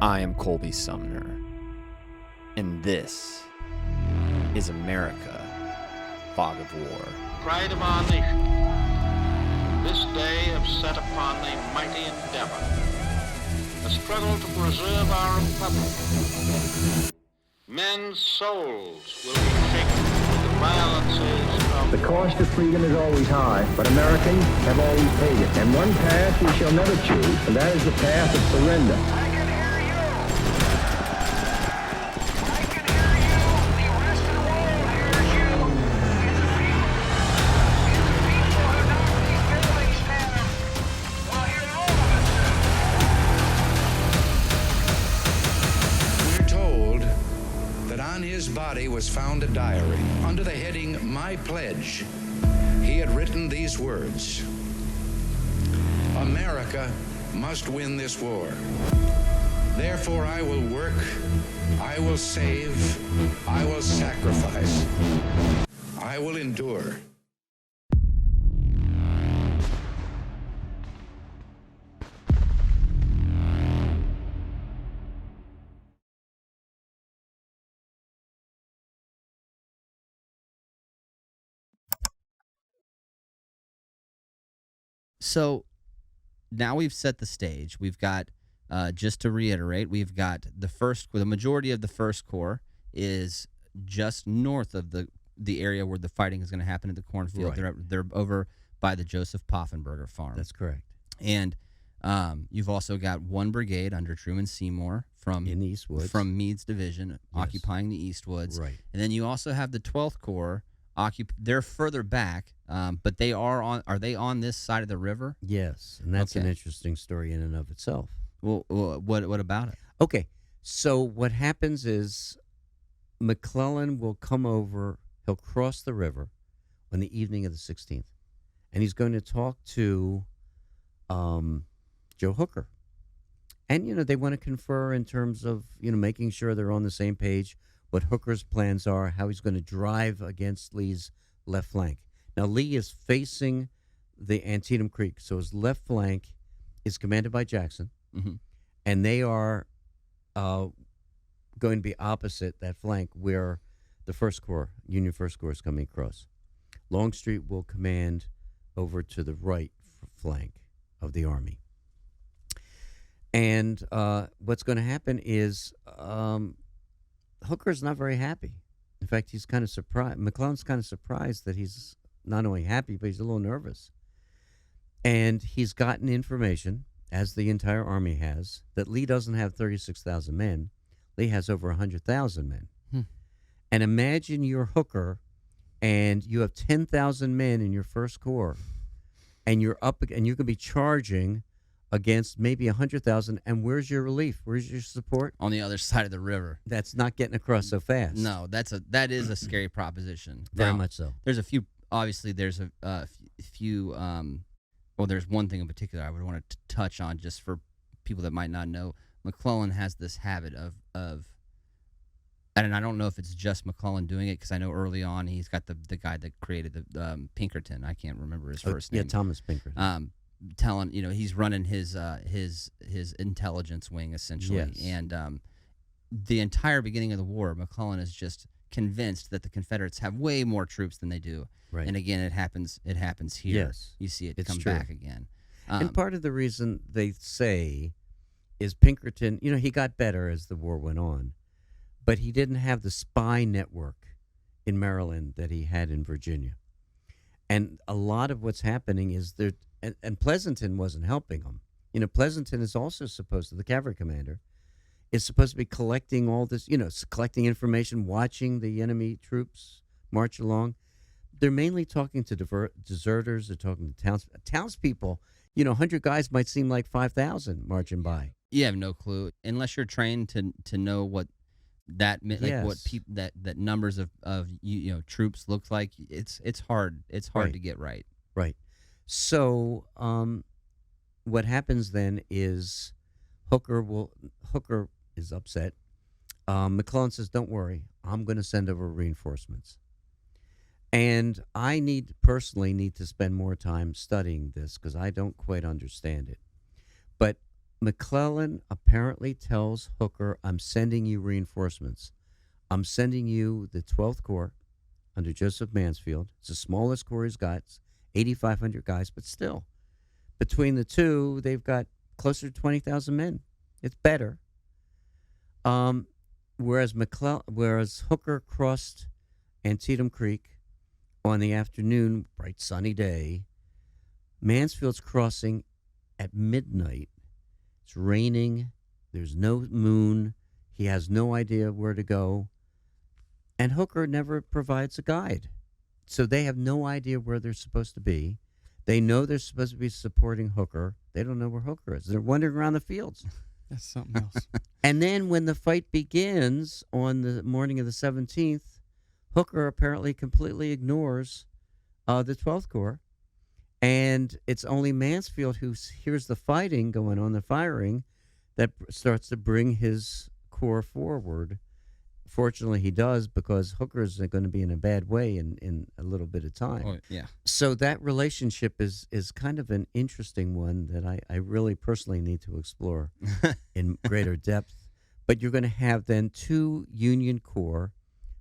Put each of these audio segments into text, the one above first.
I am Colby Sumner, and this is America, Fog of War. Pride of our nation, this day have set upon a mighty endeavor, a struggle to preserve our republic. Men's souls will be shaken with the violences of... The cost of freedom is always high, but Americans have always paid it. And one path we shall never choose, and that is the path of surrender. I can hear you! I can hear you! The rest of the world hears you! And the people who knock these buildings down will hear all of it. We're told that on his body was found a diary. Under the heading, My Pledge, he had written these words: America must win this war. Therefore, I will work, I will save, I will sacrifice, I will endure. So now we've set the stage. We've got, just to reiterate, we've got the majority of the First Corps is just north of the area where the fighting is going to happen at the cornfield. Right. They're over by the Joseph Poffenberger farm. That's correct. And you've also got one brigade under Truman Seymour In the East Woods. from Meade's division occupying the East Woods. Right. And then you also have the 12th Corps. They're further back, but are they on this side of the river? Yes, and that's an Okay. interesting story in and of itself. Well, what about it? Okay, so what happens is McClellan will come over, he'll cross the river on the evening of the 16th, and he's going to talk to Joe Hooker. And, they want to confer in terms of, making sure they're on the same page, what Hooker's plans are, how he's going to drive against Lee's left flank. Now, Lee is facing the Antietam Creek, so his left flank is commanded by Jackson, Mm-hmm. and they are going to be opposite that flank where the First Corps, Union First Corps, is coming across. Longstreet will command over to the right flank of the Army. And what's going to happen is Hooker's not very happy. In fact, he's kind of surprised. McClellan's kind of surprised that he's not only happy, but he's a little nervous. And he's gotten information, as the entire Army has, that Lee doesn't have 36,000 men. Lee has over 100,000 men. And imagine you're Hooker, and you have 10,000 men in your First Corps, and you're going to be charging against maybe 100,000, and where's your relief? Where's your support? On the other side of the river. That's not getting across so fast. No, that is a scary proposition. Very Now, much so. There's a few. Obviously, there's a few. Well, there's one thing in particular I would want to touch on, just for people that might not know. McClellan has this habit of, and I don't know if it's just McClellan doing it, because I know early on he's got the guy that created the Pinkerton. I can't remember his first name. Yeah, Thomas Pinkerton. Telling, he's running his intelligence wing, essentially. Yes. And the entire beginning of the war, McClellan is just convinced that the Confederates have way more troops than they do. Right. And again, it happens here. Yes, You see it it's come true. back again. And part of the reason they say is Pinkerton, he got better as the war went on, but he didn't have the spy network in Maryland that he had in Virginia. And a lot of what's happening is there, and Pleasanton wasn't helping him. Pleasanton is also supposed to, the cavalry commander, is supposed to be collecting all this, collecting information, watching the enemy troops march along. They're mainly talking to deserters. They're talking to townspeople. 100 guys might seem like 5,000 marching by. You have no clue unless you're trained to know what that Yes. what people that numbers of troops looks like. It's hard. It's hard Right. to get right. Right. So what happens then is Hooker is upset. McClellan says, "Don't worry, I'm going to send over reinforcements." And I personally need to spend more time studying this because I don't quite understand it. But McClellan apparently tells Hooker, I'm sending you reinforcements. I'm sending you the 12th Corps under Joseph Mansfield. It's the smallest corps he's got. It's 8,500 guys, but still, between the two, they've got closer to 20,000 men. It's better. Whereas Hooker crossed Antietam Creek on the afternoon, bright sunny day, Mansfield's crossing at midnight. It's raining. There's no moon. He has no idea where to go. And Hooker never provides a guide. So they have no idea where they're supposed to be. They know they're supposed to be supporting Hooker. They don't know where Hooker is. They're wandering around the fields. That's something else. And then when the fight begins on the morning of the 17th, Hooker apparently completely ignores the 12th Corps. And it's only Mansfield who hears the fighting going on, the firing, that starts to bring his corps forward. Fortunately, he does, because Hooker's going to be in a bad way in a little bit of time. Oh, yeah. So that relationship is kind of an interesting one that I really personally need to explore in greater depth. But you're going to have then two Union Corps,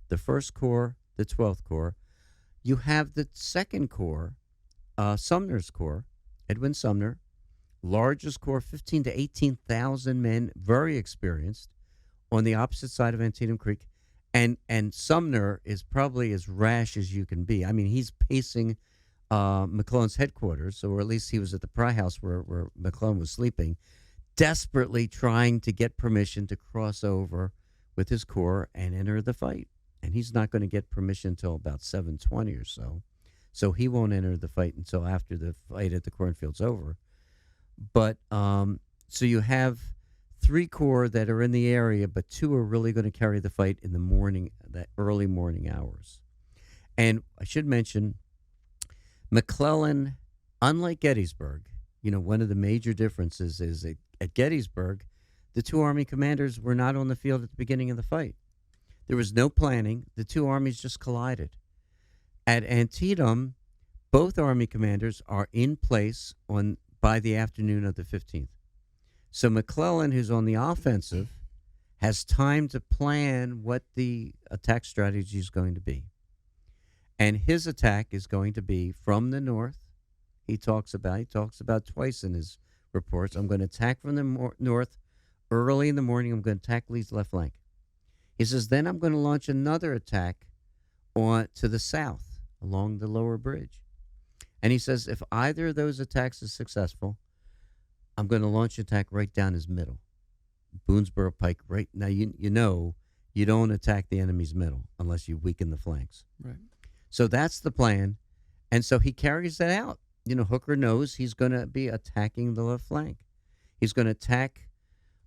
the 1st Corps, the 12th Corps. You have the 2nd Corps, Sumner's Corps, Edwin Sumner, largest corps, 15 to 18,000 men, very experienced, on the opposite side of Antietam Creek. And Sumner is probably as rash as you can be. I mean, he's pacing McClellan's headquarters, or at least he was at the Pry House where McClellan was sleeping, desperately trying to get permission to cross over with his corps and enter the fight. And he's not going to get permission until about 7:20 or so. So he won't enter the fight until after the fight at the cornfield's over. But so you have 3 corps that are in the area, but 2 are really going to carry the fight in the morning, that early morning hours. And I should mention, McClellan, unlike Gettysburg, one of the major differences is that at Gettysburg, the 2 Army commanders were not on the field at the beginning of the fight. There was no planning. The 2 armies just collided. At Antietam, both Army commanders are in place by the afternoon of the 15th. So McClellan, who's on the offensive, has time to plan what the attack strategy is going to be. And his attack is going to be from the north. He talks about twice in his reports, I'm going to attack from the north early in the morning. I'm going to attack Lee's left flank. He says, then I'm going to launch another attack to the south along the lower bridge. And he says, if either of those attacks is successful, I'm going to launch an attack right down his middle. Boonesboro Pike, right now, you know you don't attack the enemy's middle unless you weaken the flanks. Right. So that's the plan. And so he carries that out. Hooker knows he's going to be attacking the left flank. He's going to attack.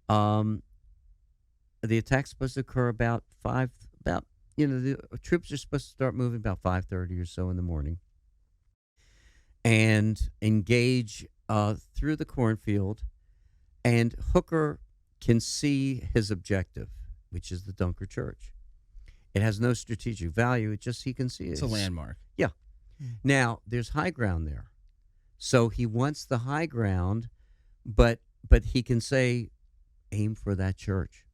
The attack's supposed to occur the troops are supposed to start moving about 5:30 or so in the morning and engage through the cornfield, and Hooker can see his objective, which is the Dunker Church. It has no strategic value. He can see it. It's a landmark. Yeah. Now, there's high ground there. So he wants the high ground, but he can say, aim for that church,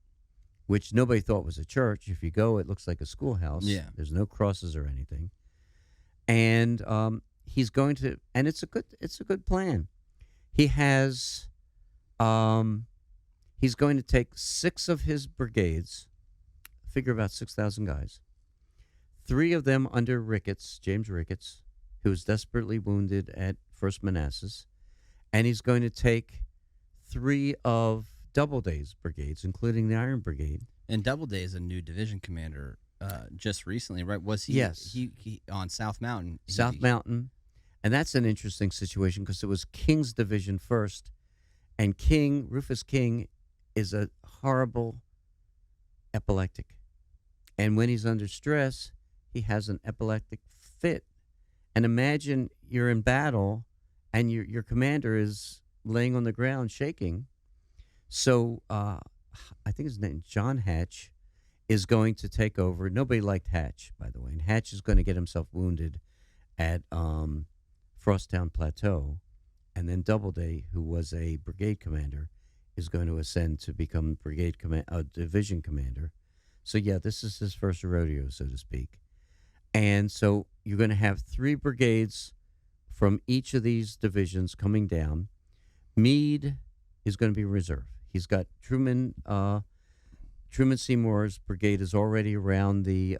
which nobody thought was a church. If you go, it looks like a schoolhouse. Yeah. There's no crosses or anything. And he's going to, and it's a good plan. He has, he's going to take 6 of his brigades, figure about 6,000 guys, 3 of them under James Ricketts, who was desperately wounded at First Manassas, and he's going to take 3 of Doubleday's brigades, including the Iron Brigade. And Doubleday is a new division commander just recently, right? Was he? Yes. He on South Mountain. Mountain. And that's an interesting situation because it was King's division first, and Rufus King, is a horrible epileptic. And when he's under stress, he has an epileptic fit. And imagine you're in battle and your commander is laying on the ground shaking. So I think his name, John Hatch, is going to take over. Nobody liked Hatch, by the way. And Hatch is going to get himself wounded at Frosttown Plateau. And then Doubleday, who was a brigade commander, is going to ascend to become division commander. So yeah, this is his first rodeo, so to speak. And so you're going to have 3 brigades from each of these divisions coming down. Meade is going to be reserve. He's got Truman Seymour's brigade is already around the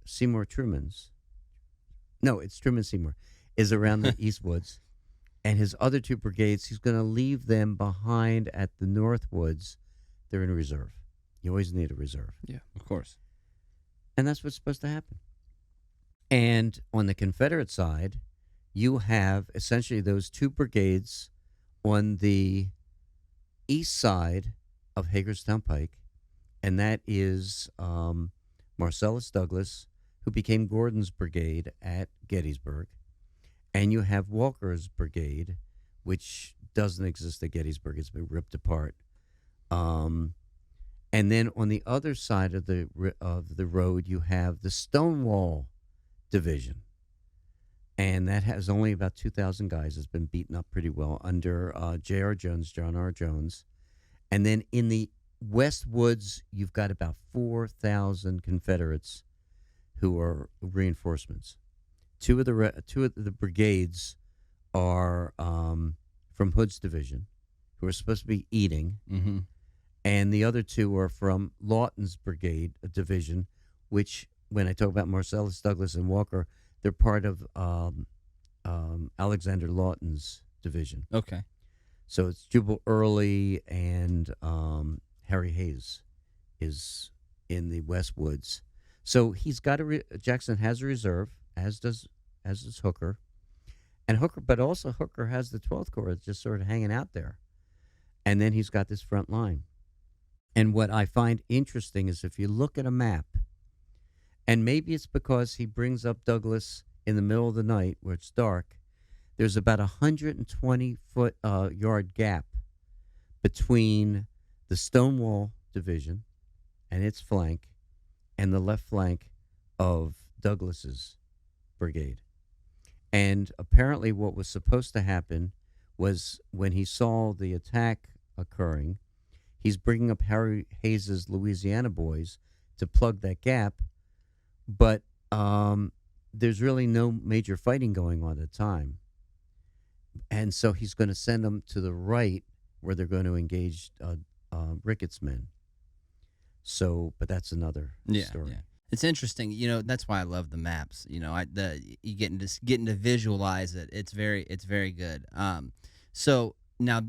Seymour Truman's. No, it's Truman Seymour is around the East Woods, and his other 2 brigades, he's going to leave them behind at the North Woods. They're in reserve. You always need a reserve. Yeah, of course. And that's what's supposed to happen. And on the Confederate side, you have essentially those 2 brigades on the east side of Hagerstown Pike, and that is Marcellus Douglas, who became Gordon's brigade at Gettysburg. And you have Walker's brigade, which doesn't exist at Gettysburg. It's been ripped apart. And then on the other side of the road, you have the Stonewall Division. And that has only about 2,000 guys. It's been beaten up pretty well under J.R. Jones, John R. Jones. And then in the West Woods, you've got about 4,000 Confederates who are reinforcements. Two of the brigades are from Hood's division, who are supposed to be eating. Mm-hmm. And the other 2 are from Lawton's brigade, a division, which, when I talk about Marcellus Douglas and Walker, they're part of Alexander Lawton's division. Okay. So it's Jubal Early and Harry Hayes is in the West Woods. So he's got Jackson has a reserve, as does Hooker, and but also Hooker has the 12th Corps just sort of hanging out there, and then he's got this front line. And what I find interesting is if you look at a map, and maybe it's because he brings up Douglas in the middle of the night where it's dark, there's about 120-foot yard gap between the Stonewall Division and its flank and the left flank of Douglas's brigade. And apparently what was supposed to happen was when he saw the attack occurring, he's bringing up Harry Hayes's Louisiana boys to plug that gap, but there's really no major fighting going on at the time. And so he's going to send them to the right where they're going to engage Ricketts' men. So, but that's another story. Yeah. It's interesting, that's why I love the maps. You getting to visualize it. It's very good. So now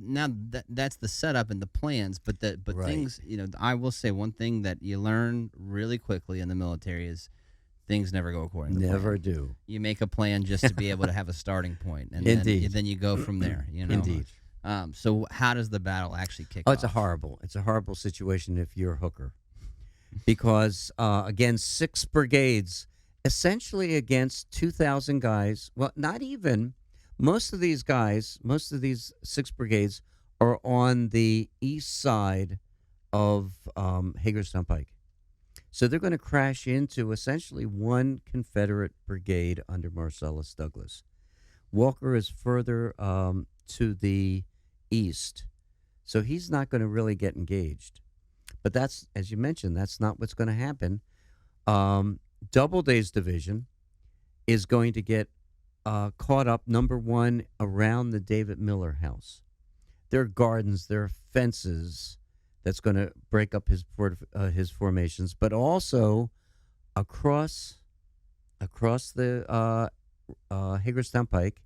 that's the setup and the plans, but Right. things, I will say one thing that you learn really quickly in the military is things never go according to plan. Never do. You make a plan just to be able to have a starting point, and Indeed. then you go from there. Indeed. So how does the battle actually kick Oh, off? it's a horrible situation if you're Hooker, because again, 6 brigades, essentially against 2,000 guys. Well, not even. Most of these 6 brigades are on the east side of Hagerstown Pike. So they're going to crash into essentially one Confederate brigade under Marcellus Douglas. Walker is further to the east, so he's not going to really get engaged. But that's, as you mentioned, that's not what's going to happen. Doubleday's division is going to get caught up, number 1, around the David Miller house. There are gardens, there are fences that's going to break up his formations, but also across the Hagerstown Pike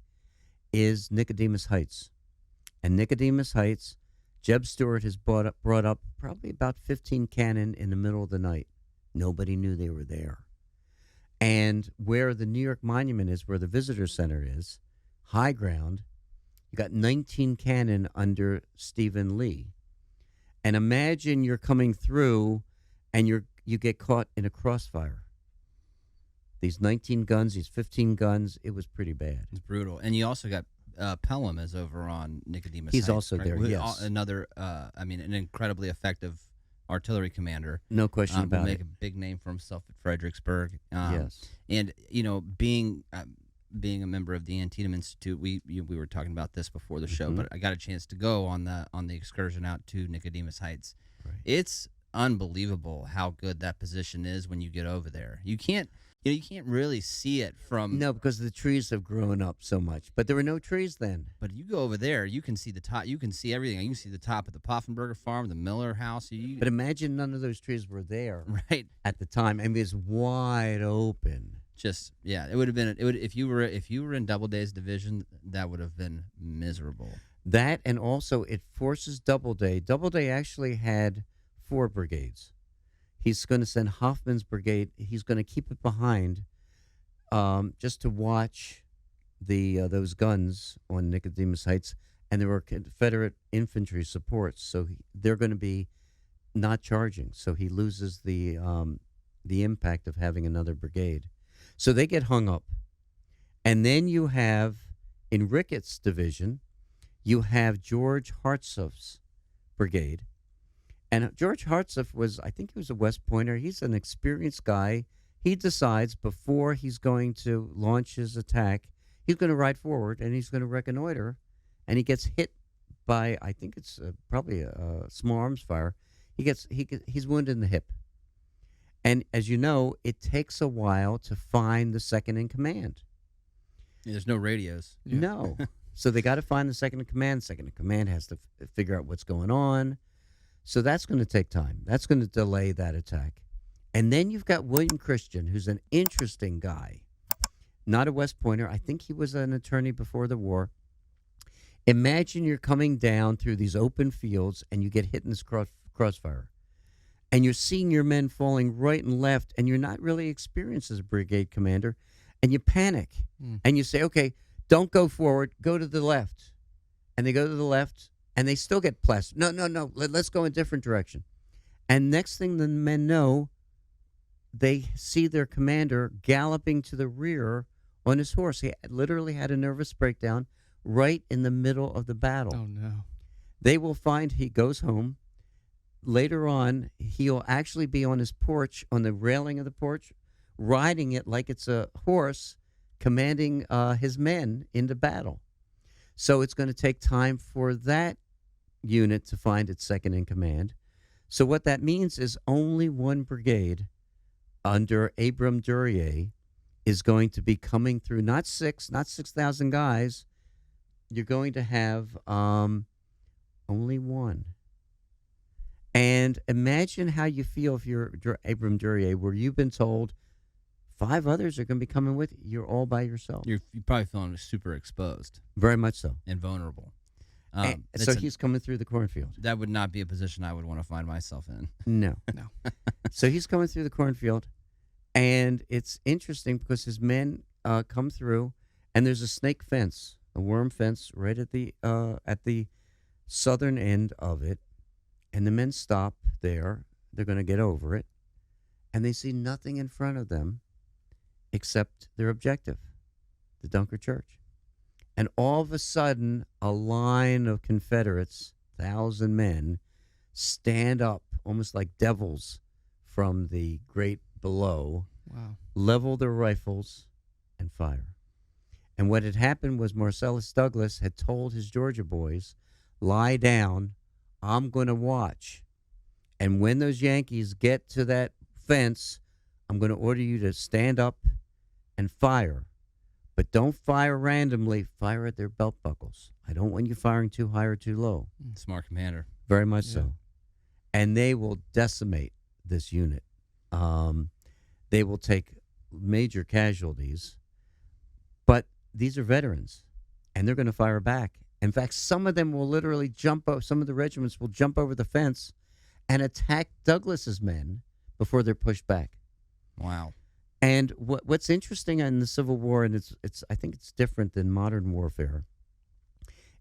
is Nicodemus Heights. And Nicodemus Heights, Jeb Stuart has brought up probably about 15 cannon in the middle of the night. Nobody knew they were there. And where the New York Monument is, where the Visitor Center is, high ground, you got 19 cannon under Stephen Lee. And imagine you're coming through and you get caught in a crossfire. These 19 guns, these 15 guns, it was pretty bad. It's brutal. And you also got Pelham is over on Nicodemus He's Heights, also right? there, yes. Another, an incredibly effective artillery commander. No question about make it. a big name for himself at Fredericksburg. Yes. And, being being a member of the Antietam Institute, we were talking about this before the show, Mhm. but I got a chance to go on the excursion out to Nicodemus Heights. Right. It's unbelievable how good that position is when you get over there. You can't really see it from. No, because the trees have grown up so much. But there were no trees then. But you go over there, you can see the top. You can see everything. You can see the top of the Poffenberger farm, the Miller house. But imagine none of those trees were there right. at the time. I mean, it's wide open. Just it would have been. It would if you were in Doubleday's division, that would have been miserable. That, and also it forces Doubleday. Doubleday actually had 4 brigades. He's going to send Hoffman's brigade. He's going to keep it behind, just to watch those guns on Nicodemus Heights, and there were Confederate infantry supports, so they're going to be not charging. So he loses the impact of having another brigade. So they get hung up, and then you have in Ricketts' division, you have George Hartsuff's brigade. And George Hartsuff I think he was a West Pointer. He's an experienced guy. He decides before he's going to launch his attack, he's going to ride forward and he's going to reconnoiter. And he gets hit by, I think it's probably a small arms fire. He's wounded in the hip. And as you know, it takes a while to find the second in command. Yeah, there's no radios. No. So they got to find the second in command. Second in command has to figure out what's going on. So that's going to take time. That's going to delay that attack. And then you've got William Christian, who's an interesting guy. Not a West Pointer. I think he was an attorney before the war. Imagine you're coming down through these open fields and you get hit in this crossfire. And you're seeing your men falling right and left, and you're not really experienced as a brigade commander. And you panic. And you say, okay, don't go forward. Go to the left. And they go to the left. And they still get plastered. No. Let's go in a different direction. And next thing the men know, they see their commander galloping to the rear on his horse. He literally had a nervous breakdown right in the middle of the battle. Oh, no. They will find he goes home. Later on, he'll actually be on his porch, on the railing of the porch, riding it like it's a horse, commanding his men into battle. So it's going to take time for that unit to find its second in command. So what that means is only one brigade under Abram Duryea is going to be coming through, not 6,000 guys. You're going to have only one. And imagine how you feel if you're Abram Duryea, where you've been told 5 others are going to be coming with you. You're all by yourself. You're probably feeling super exposed. Very much so. And vulnerable. So he's coming through the cornfield. That would not be a position I would want to find myself in. No. So he's coming through the cornfield, and it's interesting because his men come through, and there's a snake fence, a worm fence, right at the southern end of it, and the men stop there. They're going to get over it, and they see nothing in front of them except their objective, the Dunker Church. And all of a sudden, a line of Confederates, 1,000 men, stand up almost like devils from the grate below, Wow. level their rifles, and fire. And what had happened was Marcellus Douglas had told his Georgia boys, lie down, I'm going to watch. And when those Yankees get to that fence, I'm going to order you to stand up and fire. But don't fire randomly. Fire at their belt buckles. I don't want you firing too high or too low. Smart commander. Very much so. And they will decimate this unit. They will take major casualties. But these are veterans, and they're going to fire back. In fact, some of them will literally jump over, some of the regiments will jump over the fence and attack Douglas's men before they're pushed back. Wow. And what's interesting in the Civil War, and it's I think it's different than modern warfare,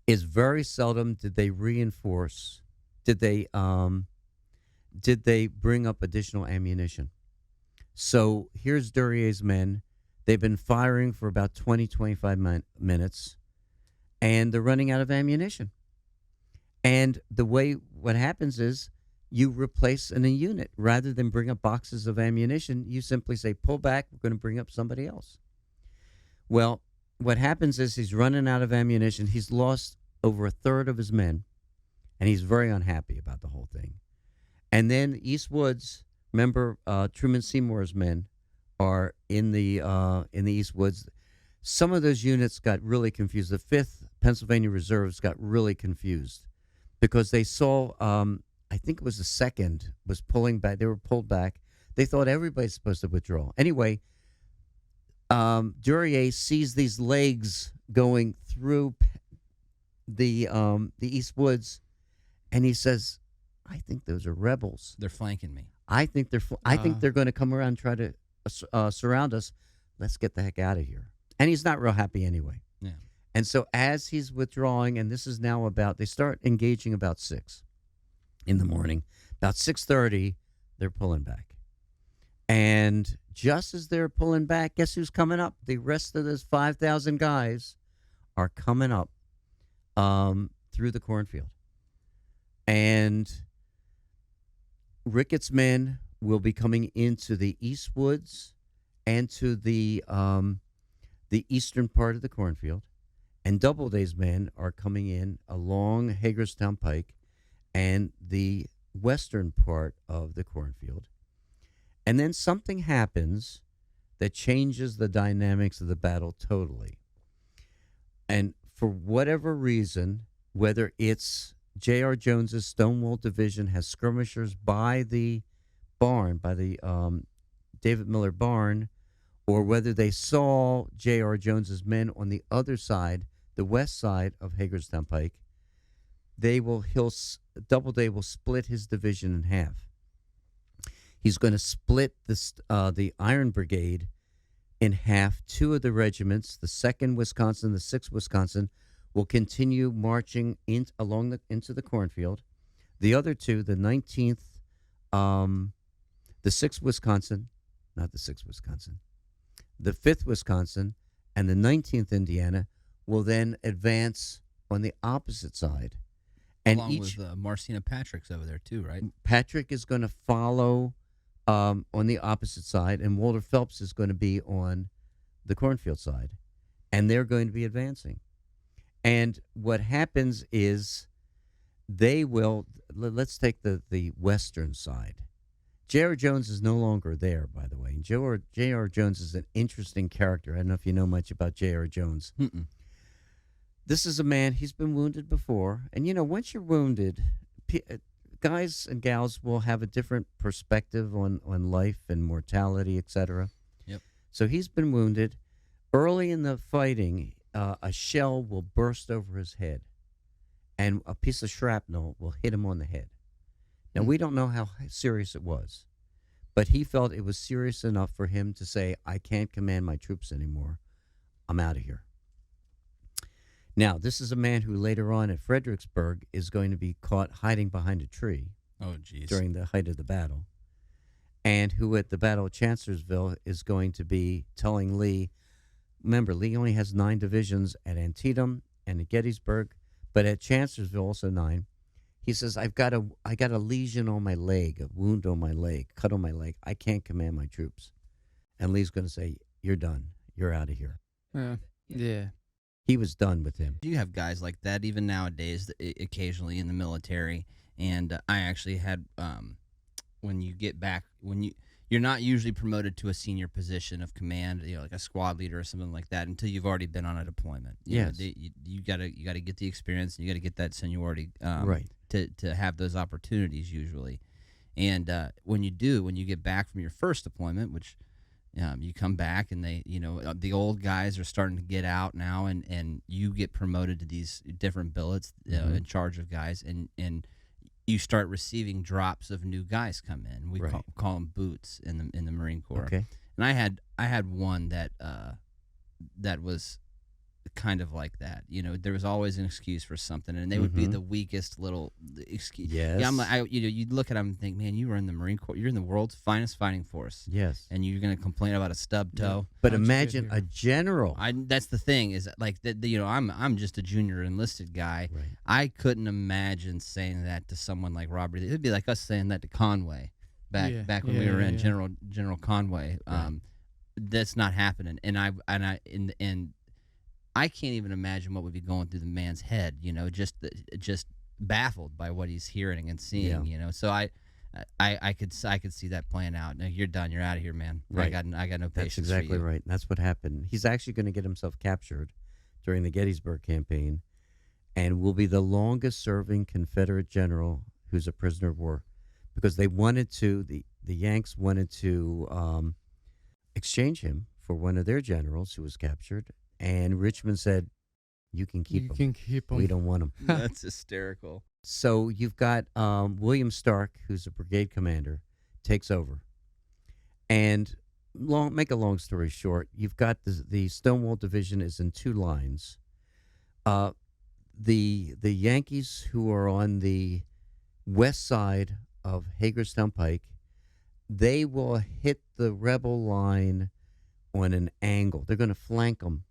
is very seldom did they reinforce, did they bring up additional ammunition. So here's Duryea's men. They've been firing for about 20, 25 minutes, and they're running out of ammunition. And what happens is, you replace in a unit. Rather than bring up boxes of ammunition, you simply say, pull back, we're going to bring up somebody else. Well, what happens is he's running out of ammunition. He's lost over a third of his men, and he's very unhappy about the whole thing. And then East Woods, remember Truman Seymour's men are in the East Woods. Some of those units got really confused. The 5th Pennsylvania Reserves got really confused because they saw, I think it was the 2nd, was pulling back. They were pulled back. They thought everybody's supposed to withdraw. Anyway, Duryea sees these legs going through the East Woods, and he says, "I think those are rebels. They're flanking me. I think they're going to come around and try to surround us. Let's get the heck out of here." And he's not real happy anyway. Yeah. And so as he's withdrawing, and this is now they start engaging about 6 in the morning. About 6:30, they're pulling back. And just as they're pulling back, guess who's coming up? The rest of those 5,000 guys are coming up through the cornfield. And Ricketts' men will be coming into the East Woods and to the eastern part of the cornfield. And Doubleday's men are coming in along Hagerstown Pike and the western part of the cornfield. And then something happens that changes the dynamics of the battle totally. And for whatever reason, whether it's J.R. Jones's Stonewall Division has skirmishers by the barn, by the David Miller barn, or whether they saw J.R. Jones's men on the other side, the west side of Hagerstown Pike, Doubleday will split his division in half. He's going to split the Iron Brigade in half. 2 of the regiments, the 2nd Wisconsin, the 6th Wisconsin, will continue marching into the cornfield. The other 2, the 19th, the 6th Wisconsin, not the 6th Wisconsin, the 5th Wisconsin, and the 19th Indiana will then advance on the opposite side. And Along with Marcina Patrick's over there too, right? Patrick is going to follow on the opposite side, and Walter Phelps is going to be on the cornfield side, and they're going to be advancing. And what happens is let's take the western side. J.R. Jones is no longer there, by the way. And J.R. Jones is an interesting character. I don't know if you know much about J.R. Jones. Mm-mm. This is a man, he's been wounded before. And, once you're wounded, guys and gals will have a different perspective on life and mortality, etc. Yep. So he's been wounded. Early in the fighting, a shell will burst over his head, and a piece of shrapnel will hit him on the head. Now, we don't know how serious it was, but he felt it was serious enough for him to say, "I can't command my troops anymore. I'm out of here." Now, this is a man who later on at Fredericksburg is going to be caught hiding behind a tree during the height of the battle, and who at the Battle of Chancellorsville is going to be telling Lee, remember, Lee only has 9 divisions at Antietam and at Gettysburg, but at Chancellorsville also 9. He says, I got a lesion on my leg, a wound on my leg, cut on my leg. I can't command my troops. And Lee's going to say, "You're done. You're out of here." Yeah. He was done with him. You have guys like that even nowadays, occasionally in the military. And I actually had, when you get back, you're not usually promoted to a senior position of command, like a squad leader or something like that, until you've already been on a deployment. Yes. You gotta get the experience, and you gotta get that seniority, Right. to have those opportunities usually. And when you get back from your first deployment, which you come back and the old guys are starting to get out now, and you get promoted to these different billets in charge of guys, and you start receiving drops of new guys come in. We call them boots in the Marine Corps. Okay. And I had one that was kind of like that. There was always an excuse for something, and they would be the weakest little excuse. Yes. Yeah, I'm like, you'd look at them and think, man, you were in the Marine Corps. You're in the world's finest fighting force. Yes. And you're going to complain about a stub toe. But imagine a general. That's the thing is like that. I'm just a junior enlisted guy. Right. I couldn't imagine saying that to someone like Robert. It'd be like us saying that to Conway back when we were in General Conway. Right. That's not happening. And I can't even imagine what would be going through the man's head. Just baffled by what he's hearing and seeing. So I could see that playing out. No, you're done. You're out of here, man. Right. I got no patience. That's exactly for you. right. And that's what happened. He's actually going to get himself captured during the Gettysburg campaign, and will be the longest-serving Confederate general who's a prisoner of war, because they wanted to. The Yanks wanted to exchange him for one of their generals who was captured, and Richmond said, "You can keep him. You can keep him. We don't want him." That's hysterical. So you've got William Stark, who's a brigade commander, takes over. And make a long story short, you've got the Stonewall Division is in two lines. The Yankees, who are on the west side of Hagerstown Pike, they will hit the rebel line on an angle. They're going to flank them,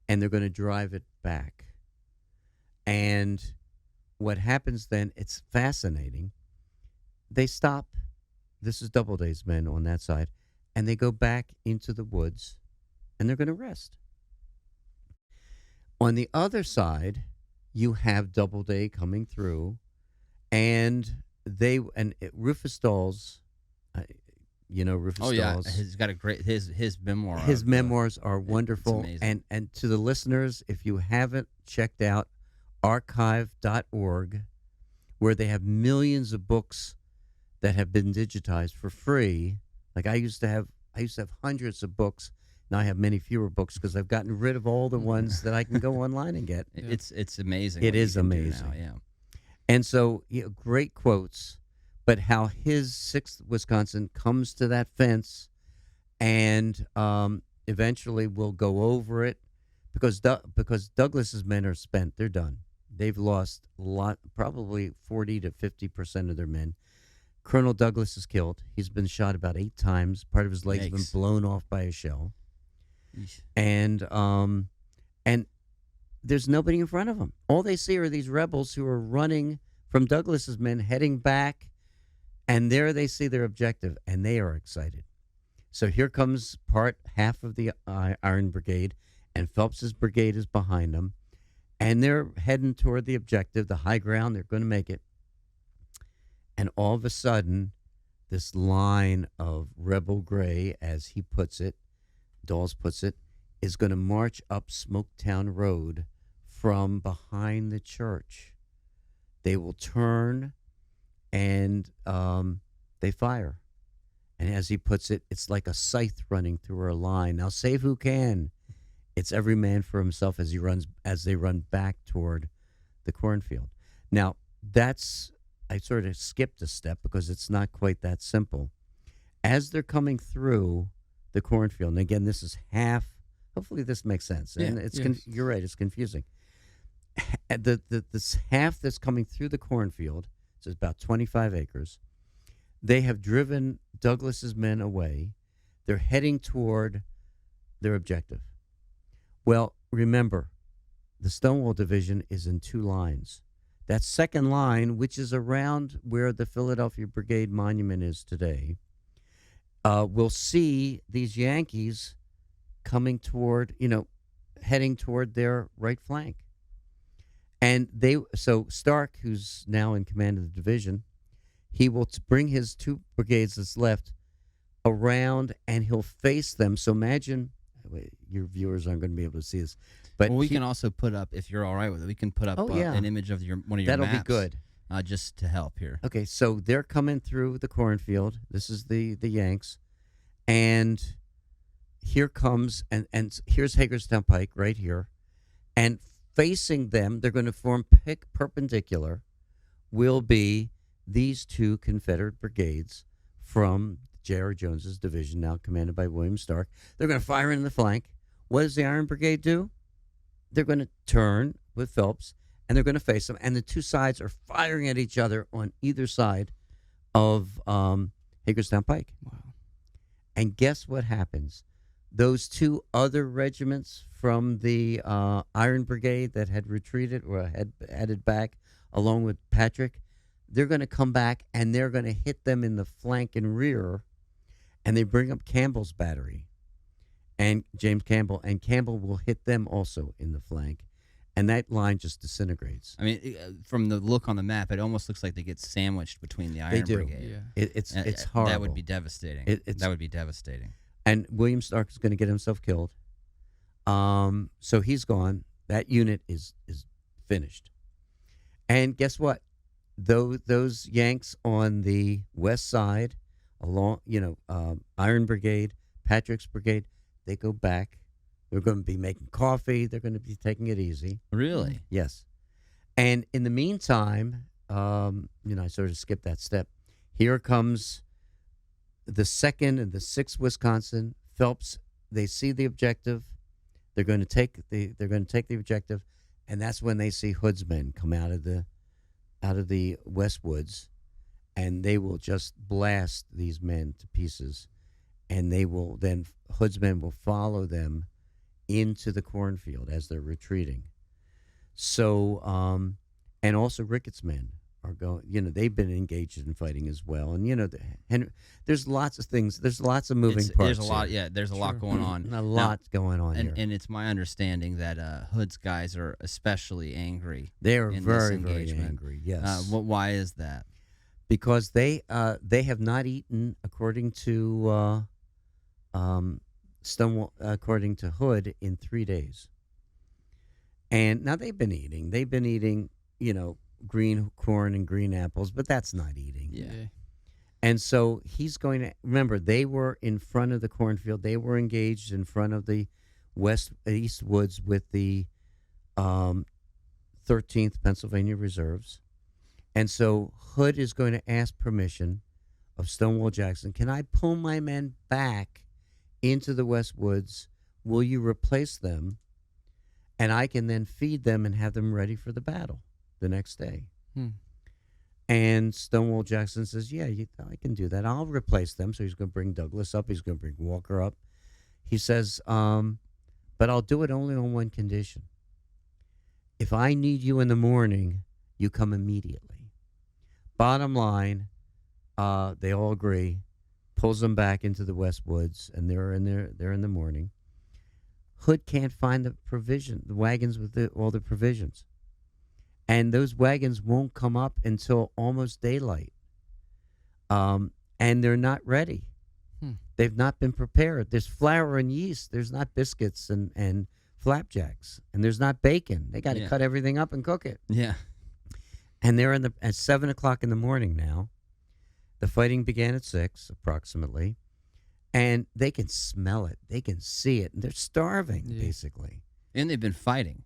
and they're going to drive it back. And what happens then, it's fascinating. They stop. This is Doubleday's men on that side. And they go back into the woods, and they're going to rest. On the other side, you have Doubleday coming through, and Rufus Dawes, Rufus Dawes. He's got a great his memoir. His memoirs are wonderful. It's amazing. And to the listeners, if you haven't checked out archive.org, where they have millions of books that have been digitized for free. Like I used to have hundreds of books. Now I have many fewer books because I've gotten rid of all the ones that I can go online and get. It's amazing. It what is you can do amazing. now, yeah. And so, great quotes, but how his 6th Wisconsin comes to that fence and eventually will go over it because Douglas's men are spent. They're done. They've lost probably 40 to 50% of their men. Colonel Douglas is killed. He's been shot about 8 times. Part of his leg's been blown off by a shell. Yeesh. And there's nobody in front of them. All they see are these rebels who are running from Douglas's men, heading back, and there they see their objective, and they are excited. So here comes half of the Iron Brigade, and Phelps's brigade is behind them, and they're heading toward the objective, the high ground. They're going to make it. And all of a sudden, this line of rebel gray, as he puts it, Dawes puts it, is going to march up Smoketown Road from behind the church. They will turn, and they fire. And as he puts it, it's like a scythe running through our line. Now save who can. It's every man for himself as they run back toward the cornfield. Now I sort of skipped a step because it's not quite that simple. As they're coming through the cornfield, and again, this is half. Hopefully, this makes sense. And you're right; it's confusing. This half that's coming through the cornfield, so it's about 25 acres. They have driven Douglas's men away. They're heading toward their objective. Well, remember, the Stonewall Division is in 2 lines. That second line, which is around where the Philadelphia Brigade Monument is today, will see these Yankees coming toward, heading toward their right flank. And so Stark, who's now in command of the division, he will bring his 2 brigades that's left around, and he'll face them. So imagine, your viewers aren't going to be able to see this. But we can also put up, if you're all right with it, we can put up an image of one of your maps. That'll be good. Just to help here. Okay, so they're coming through the cornfield. This is the Yanks. And here comes, and here's Hagerstown Pike right here. And facing them, they're going to form perpendicular, will be these 2 Confederate brigades from J.R. Jones's division, now commanded by William Stark. They're going to fire in the flank. What does the Iron Brigade do? They're going to turn with Phelps, and they're going to face them. And the 2 sides are firing at each other on either side of Hagerstown Pike. Wow. And guess what happens? Those 2 other regiments from the Iron Brigade that had retreated or had headed back, along with Patrick, they're going to come back, and they're going to hit them in the flank and rear, and they bring up Campbell's battery. and James Campbell, and Campbell will hit them also in the flank, and that line just disintegrates. I mean, from the look on the map, it almost looks like they get sandwiched between the Iron do. Brigade. Yeah. It's horrible. That would be devastating. It's- that would be devastating. And William Stark is going to get himself killed. So he's gone. That unit is finished. And guess what? Those Yanks on the west side, along Iron Brigade, Patrick's Brigade, they go back. They're going to be making coffee. They're going to be taking it easy. Really? Yes. And in the meantime, I sort of skipped that step. Here comes the 2nd and the 6th Wisconsin. Phelps, they see the objective. They're going to take the objective, and that's when they see Hood's men come out of the West Woods, and they will just blast these men to pieces, and Hood's men will follow them into the cornfield as they're retreating. So, and also Ricketts' men are going, they've been engaged in fighting as well. And, there's lots of things. There's lots of moving parts. There's a lot. Yeah, there's a lot going on. A lot going on here. And it's my understanding that Hood's guys are especially angry. They are in very, this very engagement. angry. Yes. Why is that? Because they have not eaten, according to Stonewall, according to Hood, in 3 days. And now they've been eating, green corn and green apples, but that's not eating. Yeah. And so he's going to remember they were in front of the cornfield. They were engaged in front of the east woods with the 13th Pennsylvania Reserves. And so Hood is going to ask permission of Stonewall Jackson. Can I pull my men back into the West Woods? Will you replace them? And I can then feed them and have them ready for the battle the next day. And Stonewall Jackson says, yeah, I can do that. I'll replace them. So he's going to bring Douglas up. He's going to bring Walker up. He says, but I'll do it only on one condition. If I need you in the morning, you come immediately. Bottom line, they all agree, pulls them back into the West Woods, and they're in the morning. Hood can't find the wagons with all the provisions. And those wagons won't come up until almost daylight. And they're not ready. They've not been prepared. There's flour and yeast. There's not biscuits and flapjacks. And there's not bacon. They got to cut everything up and cook it. Yeah. And they're at 7 o'clock in the morning now. The fighting began at 6, approximately. And they can smell it. They can see it. And they're starving, basically. And they've been fighting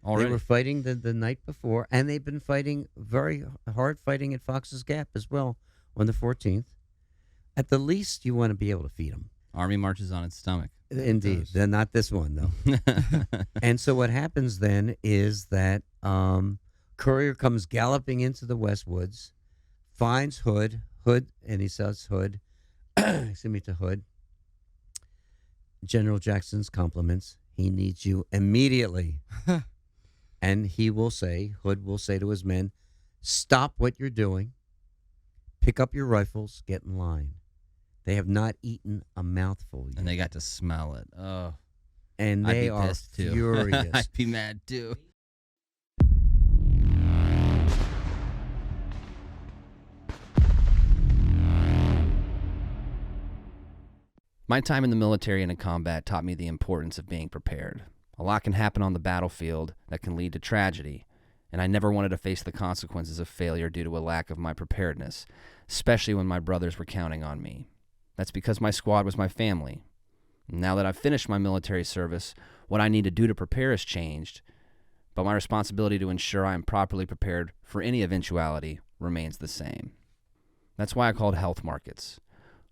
already. They were fighting the night before, and they've been fighting very hard fighting at Fox's Gap as well on the 14th. At the least, you want to be able to feed them. Army marches on its stomach. Indeed. They're not this one, though. And so what happens then is that Courier comes galloping into the West Woods, finds Hood, and he says, Hood, to Hood, General Jackson's compliments. He needs you immediately. And Hood will say to his men, stop what you're doing, pick up your rifles, get in line. They have not eaten a mouthful yet. And they got to smell it. Oh. And I'd they be are pissed too. furious. I'd be mad too. My time in the military and in combat taught me the importance of being prepared. A lot can happen on the battlefield that can lead to tragedy, and I never wanted to face the consequences of failure due to a lack of my preparedness, especially when my brothers were counting on me. That's because my squad was my family. Now that I've finished my military service, what I need to do to prepare has changed, but my responsibility to ensure I am properly prepared for any eventuality remains the same. That's why I called Health Markets.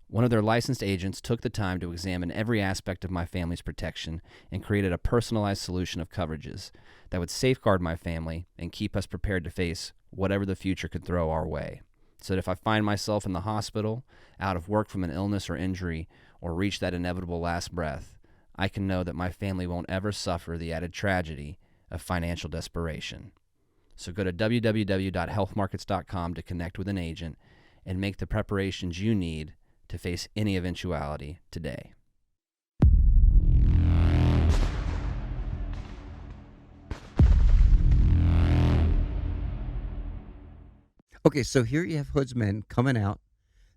One of their licensed agents took the time to examine every aspect of my family's protection and created a personalized solution of coverages that would safeguard my family and keep us prepared to face whatever the future could throw our way. So that if I find myself in the hospital, out of work from an illness or injury, or reach that inevitable last breath, I can know that my family won't ever suffer the added tragedy of financial desperation. So go to www.healthmarkets.com to connect with an agent and make the preparations you need to face any eventuality today. Okay, so here you have Hood's men coming out.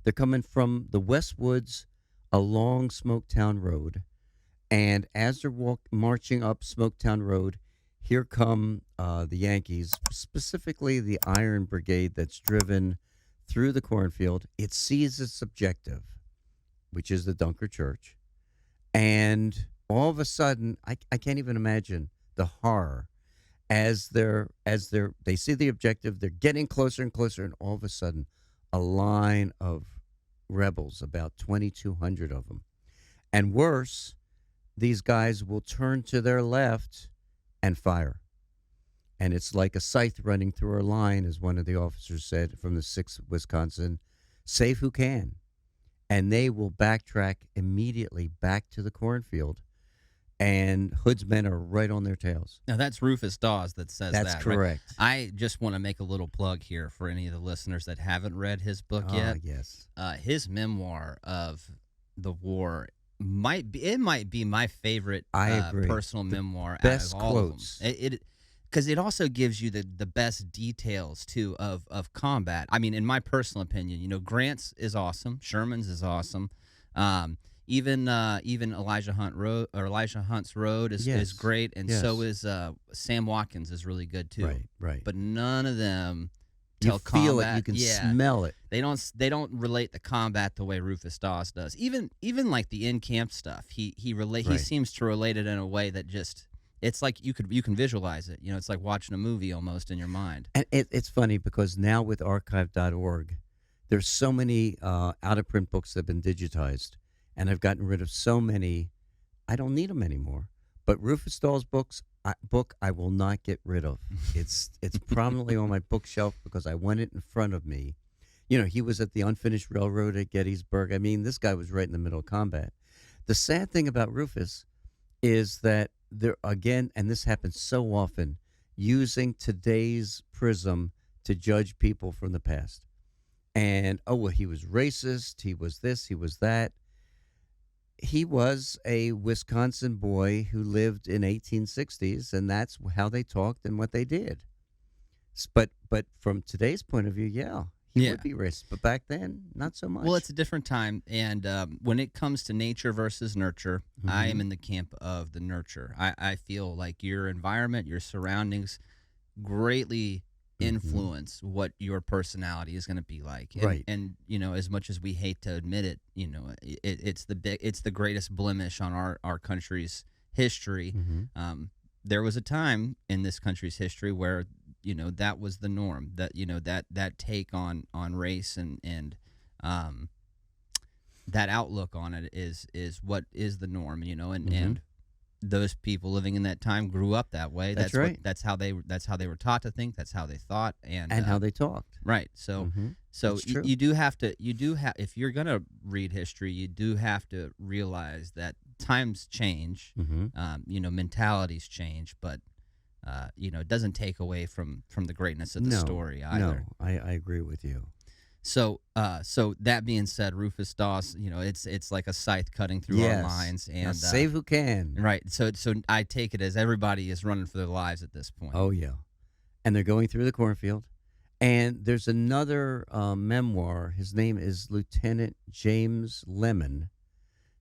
They're coming from the West Woods along Smoketown Road. And as they're marching up Smoketown Road, here come the Yankees, specifically the Iron Brigade that's driven through the cornfield. It sees its objective, which is the Dunker Church. And all of a sudden, I can't even imagine the horror as they see the objective, they're getting closer and closer, and all of a sudden, a line of rebels, about 2,200 of them. And worse, these guys will turn to their left and fire. And it's like a scythe running through our line, as one of the officers said from the 6th Wisconsin, save who can. And they will backtrack immediately back to the cornfield. And Hood's men are right on their tails. Now, that's Rufus Dawes that says That's that. correct. Right? I just want to make a little plug here for any of the listeners that haven't read his book yet. Yes. His memoir of the war might be my favorite I agree. personal memoir Best out of all quotes. of them. Because it also gives you the best details, too, of combat. I mean, in my personal opinion, Grant's is awesome. Sherman's is awesome. Even Elijah Hunt's Road is great, and so is Sam Watkins is really good too. Right. But none of them You tell feel combat. it. You can Yeah. smell it. They don't relate the combat the way Rufus Dawes does. Even like the in camp stuff, he seems to relate it in a way that just it's like you can visualize it. It's like watching a movie almost in your mind. And it's funny because now with archive.org, there's so many out-of-print books that have been digitized, and I've gotten rid of so many, I don't need them anymore. But Rufus Dawes' book I will not get rid of. It's prominently on my bookshelf because I want it in front of me. He was at the unfinished railroad at Gettysburg. I mean, this guy was right in the middle of combat. The sad thing about Rufus is that there, again, and this happens so often, using today's prism to judge people from the past. And, he was racist, he was this, he was that. He was a Wisconsin boy who lived in 1860s, and that's how they talked and what they did. But from today's point of view, he would be racist. But back then, not so much. Well, it's a different time, and when it comes to nature versus nurture, I am in the camp of the nurture. I feel like your environment, your surroundings greatly influence what your personality is going to be like. Right. And as much as we hate to admit it, it's the greatest blemish on our country's history. There was a time in this country's history where that was the norm, that that take on race and that outlook on it is what is the norm, and those people living in that time grew up that way. That's right. That's how they were taught to think. That's how they thought, and how they talked. Right. So That's true. you do have if you're gonna read history, you do have to realize that times change. Mentalities change, but it doesn't take away from the greatness of the story either. No, I agree with you. So that being said, Rufus Dawes, it's like a scythe cutting through our lines, and now save who can. Right. So I take it as everybody is running for their lives at this point. Oh yeah, and they're going through the cornfield. And there's another memoir. His name is Lieutenant James Lemon,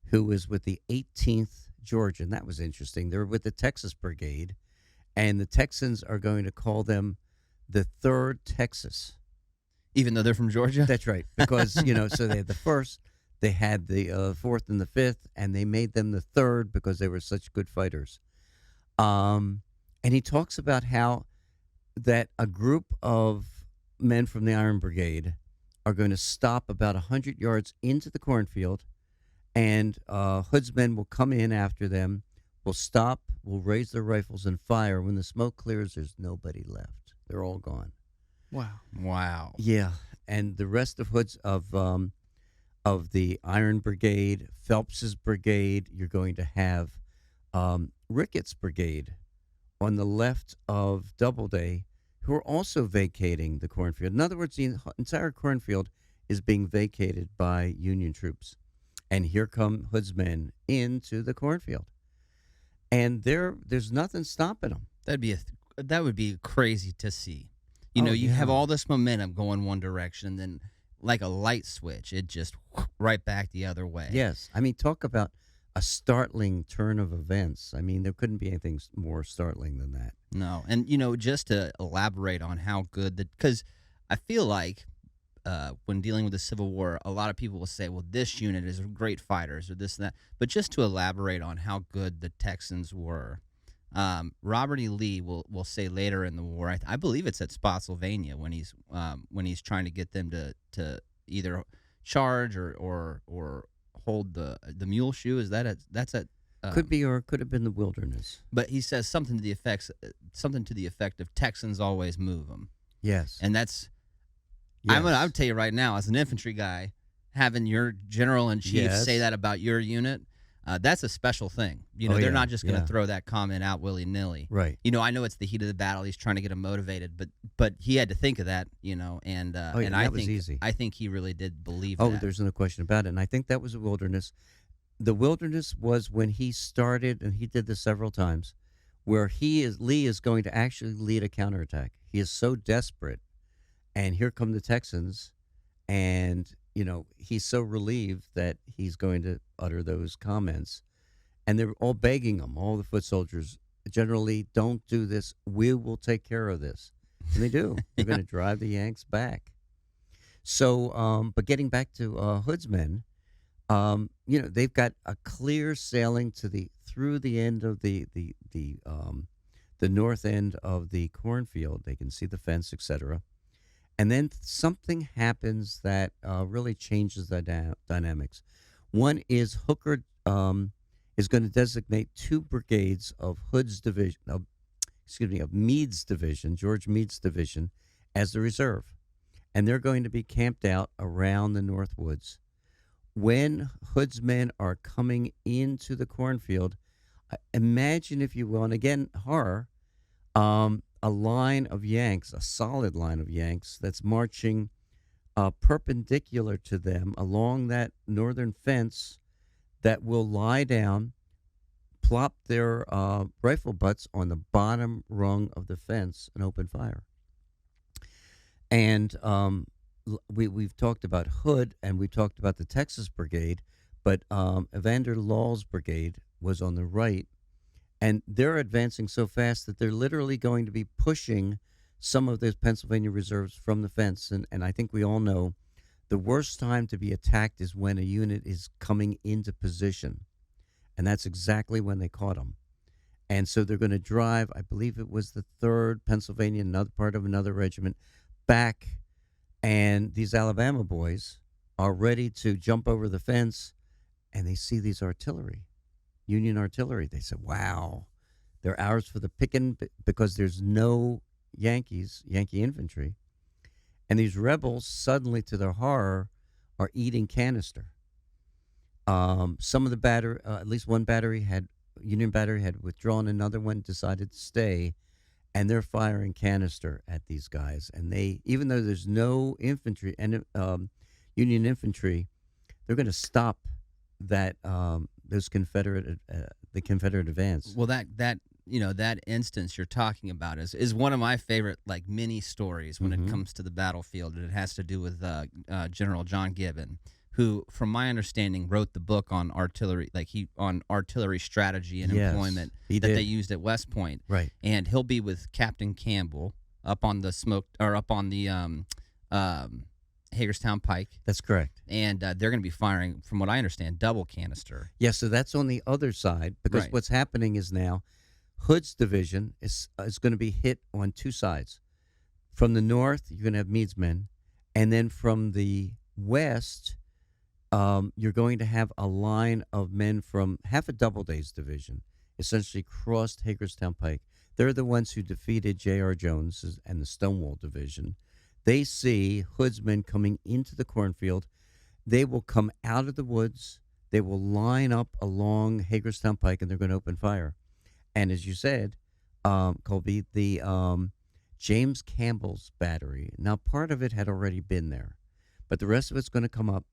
who was with the 18th Georgia, and that was interesting. They're with the Texas Brigade, and the Texans are going to call them the 3rd Texas. Even though they're from Georgia? That's right. Because, so they had the 1st, they had the 4th and the 5th, and they made them the 3rd because they were such good fighters. And he talks about how that a group of men from the Iron Brigade are going to stop about 100 yards into the cornfield, and Hood's men will come in after them, will stop, will raise their rifles and fire. When the smoke clears, there's nobody left. They're all gone. Wow. Yeah, and the rest of the Iron Brigade, Phelps's brigade, you're going to have Ricketts' brigade on the left of Doubleday, who are also vacating the cornfield. In other words, the entire cornfield is being vacated by Union troops, and here come Hood's men into the cornfield, and there's nothing stopping them. That would be crazy to see. You know, Oh, you have yeah. all this momentum going one direction, then like a light switch, it just right back the other way. Yes. I mean, talk about a startling turn of events. I mean, there couldn't be anything more startling than that. No, and you know, just to elaborate on how good because I feel like when dealing with the Civil War, a lot of people will say, "Well, this unit is great fighters," or this and that. But just to elaborate on how good the Texans were, Robert E. Lee will say later in the war, I believe it's at Spotsylvania when he's trying to get them to either charge or hold the mule shoe. Is that that's at Could be, or it could have been the wilderness. But he says something to the effect of Texans always move them, Yes. and that's Yes. I'll tell you right now, as an infantry guy, having your general in chief Yes. say that about your unit, that's a special thing. You know, Oh, they're yeah, not just going to yeah. throw that comment out willy nilly. Right. You know, I know it's the heat of the battle. He's trying to get them motivated, but he had to think of that. You know, and Oh, yeah, and that was easy. I think he really did believe Oh, that. there's no question about it. And I think that was the wilderness. The wilderness was when he started, and he did this several times, where Lee is going to actually lead a counterattack. He is so desperate, and here come the Texans, and you know he's so relieved that he's going to utter those comments, and they're all begging him, all the foot soldiers, General Lee, don't do this. We will take care of this, and they do. They're going to drive the Yanks back. So, but getting back to Hood's men. You know, they've got a clear sailing through the end of the north end of the cornfield. They can see the fence, etc. And then something happens that really changes the dynamics. One is Hooker is going to designate 2 brigades of Hood's division, of Meade's division, George Meade's division, as the reserve, and they're going to be camped out around the North Woods. When Hood's men are coming into the cornfield, imagine, if you will, and again, horror, a line of Yanks, a solid line of Yanks that's marching perpendicular to them along that northern fence that will lie down, plop their rifle butts on the bottom rung of the fence and open fire. And we've talked about Hood, and we talked about the Texas Brigade, but Evander Law's brigade was on the right, and they're advancing so fast that they're literally going to be pushing some of those Pennsylvania reserves from the fence. And I think we all know the worst time to be attacked is when a unit is coming into position, and that's exactly when they caught them. And so they're going to drive, I believe it was the 3rd Pennsylvania, another part of another regiment, back. And these Alabama boys are ready to jump over the fence, and they see these artillery, Union artillery. They said, wow, they're ours for the picking, because there's no Yankee infantry. And these rebels, suddenly, to their horror, are eating canister. Some of the battery, at least one Union battery had withdrawn, another one decided to stay. And they're firing canister at these guys, and even though there's no infantry and Union infantry, they're going to stop that the Confederate advance. Well, that instance you're talking about is one of my favorite like mini stories when it comes to the battlefield, and it has to do with General John Gibbon, who, from my understanding, wrote the book on artillery, on artillery strategy and employment that they used at West Point. Right. And he'll be with Captain Campbell up on the Hagerstown Pike. That's correct. And they're going to be firing, from what I understand, double canister. Yeah, so that's on the other side, because Right. what's happening is now Hood's division is going to be hit on 2 sides. From the north, you're going to have Meade's men, and then from the west, you're going to have a line of men from half a Doubleday's division, essentially crossed Hagerstown Pike. They're the ones who defeated J.R. Jones and the Stonewall Division. They see Hood's men coming into the cornfield. They will come out of the woods. They will line up along Hagerstown Pike, and they're going to open fire. And as you said, Colby, the James Campbell's battery, now part of it had already been there, but the rest of it's going to come up,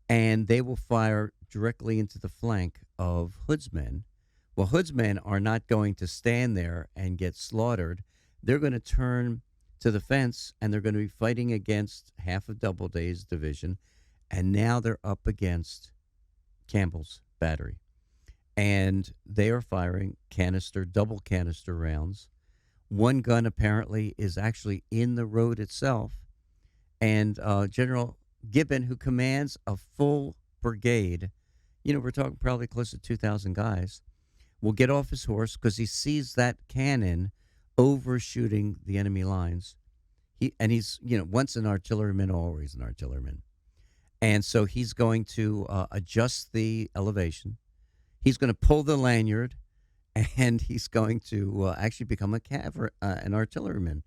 and they will fire directly into the flank of Hood's men. Well, Hood's men are not going to stand there and get slaughtered. They're going to turn to the fence, and they're going to be fighting against half of Doubleday's division, and now they're up against Campbell's battery. And they are firing double canister rounds. One gun apparently is actually in the road itself. And General Gibbon, who commands a full brigade, we're talking probably close to 2,000 guys, will get off his horse because he sees that cannon overshooting the enemy lines. He's once an artilleryman, always an artilleryman. And so he's going to adjust the elevation. He's going to pull the lanyard, and he's going to actually become an artilleryman.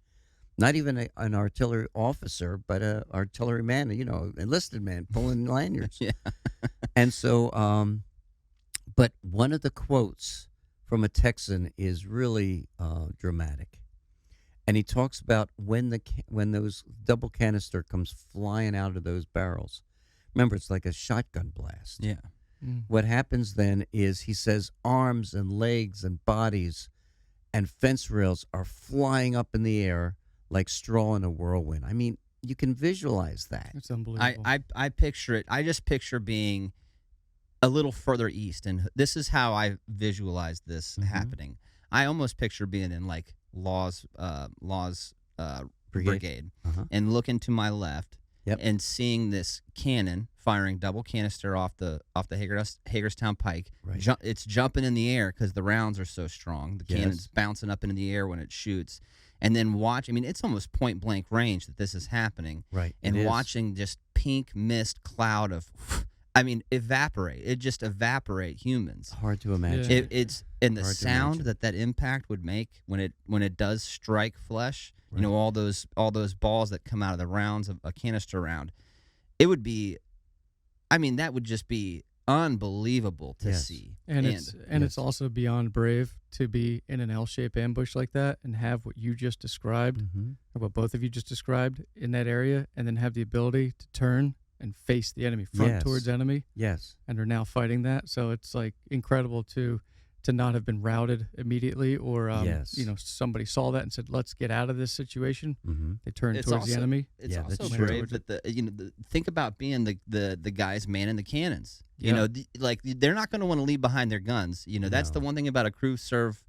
Not even an artillery officer, but an artilleryman, enlisted man pulling lanyards. Yeah. And so, but one of the quotes from a Texan is really dramatic. And he talks about when those double canister comes flying out of those barrels. Remember, it's like a shotgun blast. Yeah. What happens then is, he says, arms and legs and bodies and fence rails are flying up in the air like straw in a whirlwind. I mean, you can visualize that. It's unbelievable. I picture it. I just picture being a little further east, and this is how I visualize this happening. I almost picture being in like Law's brigade and looking to my left and seeing this cannon firing double canister off the Hagerstown Pike. Right. It's jumping in the air because the rounds are so strong. The cannon's bouncing up into the air when it shoots. And then it's almost point blank range that this is happening. Right. And watching just pink mist cloud of, evaporate. It just evaporate humans. Hard to imagine. Yeah. It's and the sound that impact would make when it does strike flesh. Right. All those balls that come out of the rounds of a canister round. It would be, that would just be unbelievable to see. And it's also beyond brave to be in an L-shaped ambush like that and have what you just described, or what both of you just described in that area, and then have the ability to turn and face the enemy, front towards enemy. Yes. And are now fighting that. So it's like incredible to not have been routed immediately, or somebody saw that and said, "Let's get out of this situation." They turned towards the enemy. It's also brave that think about being the guys manning the cannons. They're not going to want to leave behind their guns. That's the one thing about a crew serve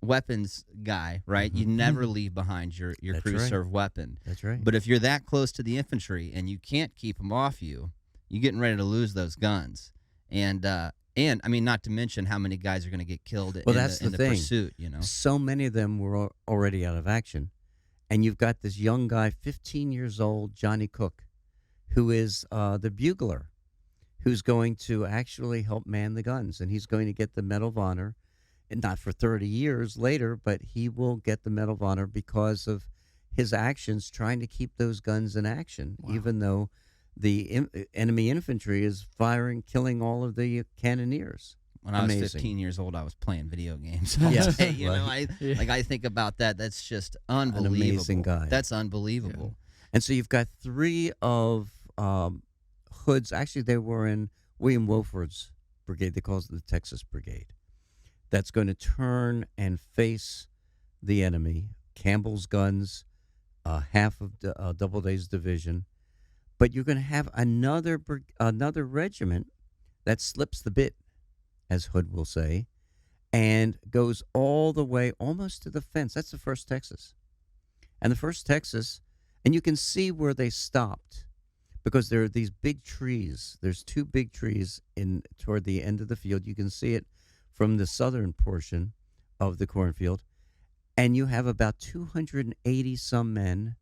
weapons guy, right? You never leave behind your crew serve weapon. That's right. But if you're that close to the infantry and you can't keep them off you're getting ready to lose those guns. And not to mention how many guys are going to get killed in the pursuit. So many of them were already out of action, and you've got this young guy, 15 years old, Johnny Cook, who is the bugler, who's going to actually help man the guns, and he's going to get the Medal of Honor, and not for 30 years later, but he will get the Medal of Honor because of his actions trying to keep those guns in action, even though the enemy infantry is firing, killing all of the cannoneers. When I was 15 years old, I was playing video games. I think about that. That's just unbelievable. An amazing guy. That's unbelievable. Yeah. And so you've got three of Hood's. Actually, they were in William Wofford's brigade. They call it the Texas Brigade. That's going to turn and face the enemy. Campbell's guns, half of Doubleday's division. But you're going to have another regiment that slips the bit, as Hood will say, and goes all the way almost to the fence. That's the 1st Texas. And the 1st Texas, and you can see where they stopped because there are these big trees. There's 2 big trees toward the end of the field. You can see it from the southern portion of the cornfield. And you have about 280 some men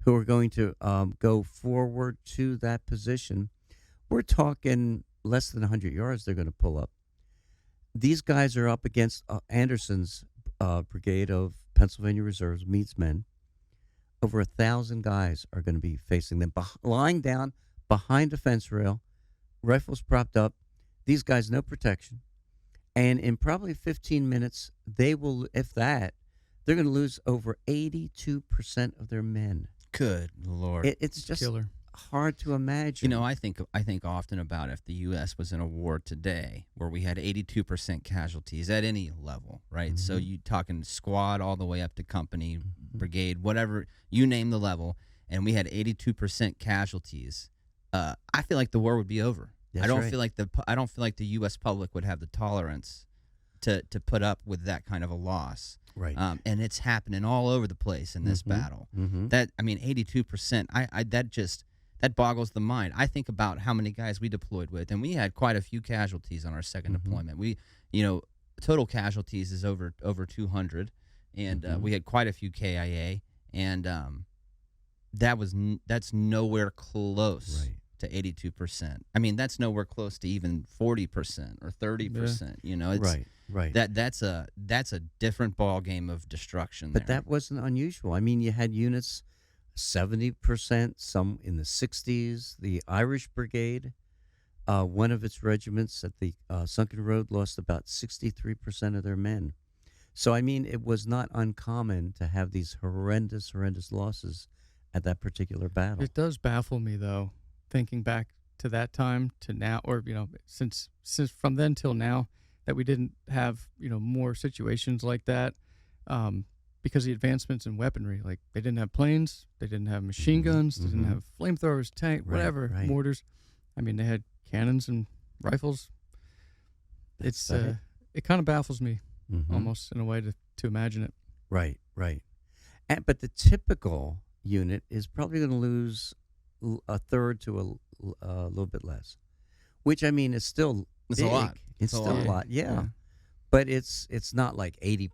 who are going to go forward to that position. We're talking less than 100 yards they're going to pull up. These guys are up against Anderson's brigade of Pennsylvania Reserves, Meade's men. Over 1,000 guys are going to be facing them, lying down behind a fence rail, rifles propped up. These guys, no protection. And in probably 15 minutes, they will, if that, they're going to lose over 82% of their men. Good Lord. It's just Killer. hard to imagine. You know, I think often about if the U.S. was in a war today where we had 82% casualties at any level, right? So you talking squad all the way up to company, brigade, whatever, you name the level, and we had 82% casualties. I feel like the war would be over. That's I don't right. feel like the U.S. public would have the tolerance to put up with that kind of a loss. Right. And it's happening all over the place in this battle. That, I mean, 82%. That boggles the mind. I think about how many guys we deployed with, and we had quite a few casualties on our second deployment. We, total casualties is over 200, and we had quite a few KIA, and that's nowhere close to 82%. I mean, that's nowhere close to even 40% or 30%. You know, it's right. That's a different ball game of destruction. But there. that wasn't unusual. I mean, you had units 70%, some in the 60s. The Irish Brigade, one of its regiments at the Sunken Road, lost about 63% of their men. So, I mean, it was not uncommon to have these horrendous losses at that particular battle. It does baffle me, though, thinking back to that time to now, or, since from then till now, that we didn't have, more situations like that. Because of the advancements in weaponry, like they didn't have planes, they didn't have machine guns, they didn't have flamethrowers, whatever, mortars. I mean, they had cannons and rifles. It's it kind of baffles me almost in a way to imagine it. Right. But the typical unit is probably going to lose a third to a little bit less, which I mean is still It's big. a lot. It's still a lot. Yeah. But it's not like 80%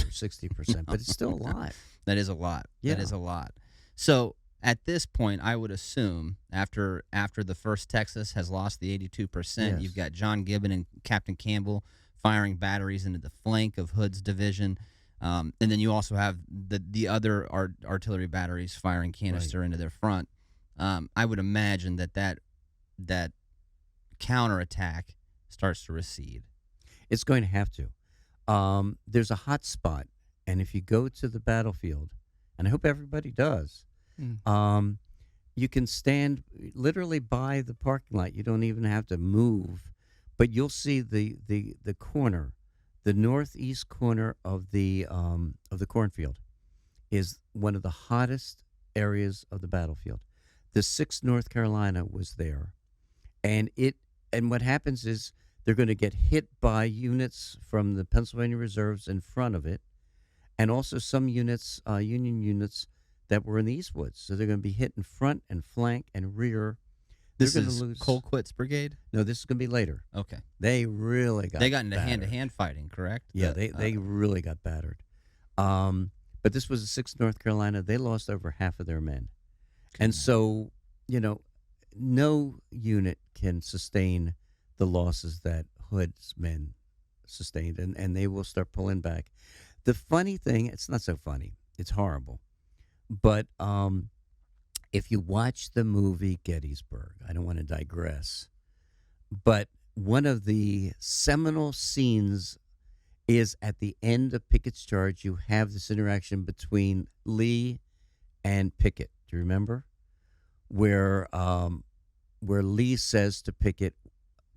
or 60%, but it's still a lot. That is a lot. Yeah. That is a lot. So at this point, I would assume after the first Texas has lost the 82%, you've got John Gibbon and Captain Campbell firing batteries into the flank of Hood's division. And then you also have the other artillery batteries firing canister into their front. I would imagine that counterattack starts to recede. It's going to have to. There's a hot spot, and if you go to the battlefield, and I hope everybody does, you can stand literally by the parking lot. You don't even have to move, but you'll see the corner, the northeast corner of the cornfield, is one of the hottest areas of the battlefield. The 6th North Carolina was there, and what happens is, they're going to get hit by units from the Pennsylvania Reserves in front of it, and also some units, Union units, that were in the Eastwoods. So they're going to be hit in front and flank and rear. This They're is going to lose. Colquitt's brigade? No, this is going to be later. Okay. They really got They got into battered. hand-to-hand fighting, correct? Yeah, they really got battered. But this was the 6th North Carolina. They lost over half of their men. And so, no unit can sustain the losses that Hood's men sustained, and they will start pulling back. The funny thing, it's not so funny, it's horrible, but if you watch the movie Gettysburg, I don't want to digress, but one of the seminal scenes is at the end of Pickett's charge. You have this interaction between Lee and Pickett. Do you remember? Where Lee says to Pickett,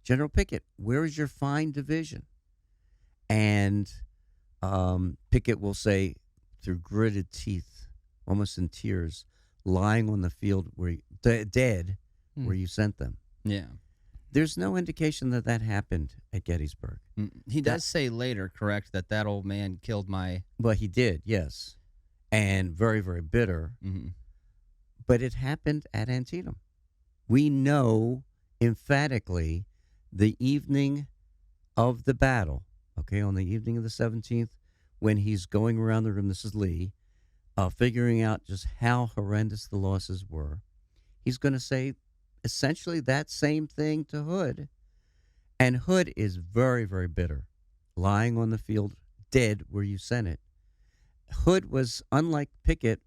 General Pickett, where is your fine division? And Pickett will say, through gritted teeth, almost in tears, lying on the field where dead, where you sent them. Yeah. There's no indication that happened at Gettysburg. He does say later, correct, that old man killed my... Well, he did, yes. And very, very bitter. But it happened at Antietam. We know emphatically the evening of the battle, okay, on the evening of the 17th, when he's going around the room, this is Lee, figuring out just how horrendous the losses were, he's going to say essentially that same thing to Hood. And Hood is very, very bitter, lying on the field, dead where you sent it. Hood was, unlike Pickett,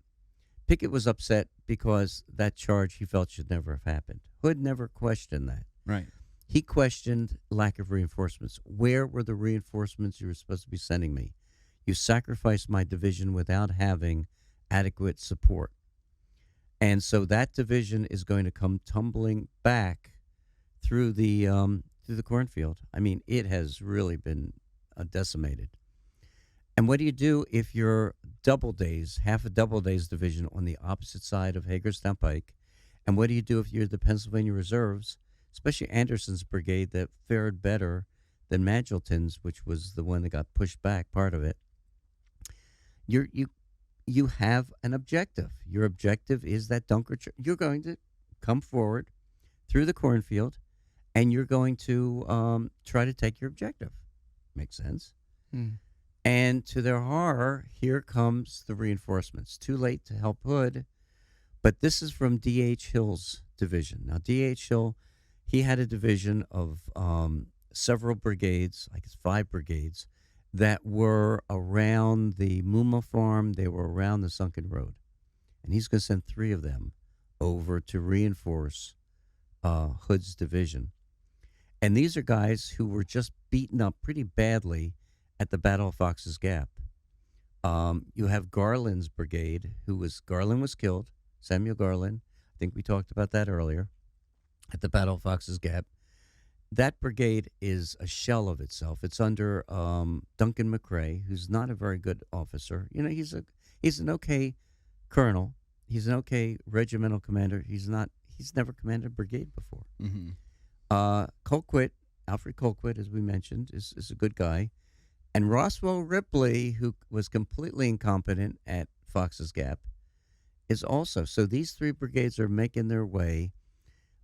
Pickett was upset because that charge he felt should never have happened. Hood never questioned that. Right. He questioned lack of reinforcements. Where were the reinforcements you were supposed to be sending me? You sacrificed my division without having adequate support. And so that division is going to come tumbling back through the cornfield. I mean, it has really been decimated. And what do you do if you're half a double days division on the opposite side of Hagerstown Pike? And what do you do if you're the Pennsylvania Reserves, especially Anderson's brigade that fared better than Magilton's, which was the one that got pushed back, part of it? You have an objective. Your objective is that you're going to come forward through the cornfield, and you're going to try to take your objective. Makes sense? And to their horror, here comes the reinforcements. Too late to help Hood, but this is from D.H. Hill's division. Now, D.H. Hill, he had a division of several brigades, I guess 5 brigades, that were around the Muma farm. They were around the Sunken Road. And he's going to send 3 of them over to reinforce Hood's division. And these are guys who were just beaten up pretty badly at the Battle of Fox's Gap. You have Garland's brigade, Garland was killed, Samuel Garland. I think we talked about that earlier, at the Battle of Fox's Gap. That brigade is a shell of itself. It's under Duncan McCrae, who's not a very good officer. You know, he's an okay colonel. He's an okay regimental commander. He's never commanded a brigade before. Colquitt, Alfred Colquitt, as we mentioned, is a good guy. And Roswell Ripley, who was completely incompetent at Fox's Gap, is also. So these 3 brigades are making their way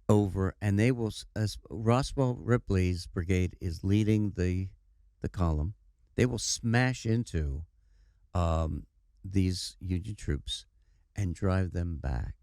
over, and they will, as Roswell Ripley's brigade is leading the column, they will smash into these Union troops and drive them back.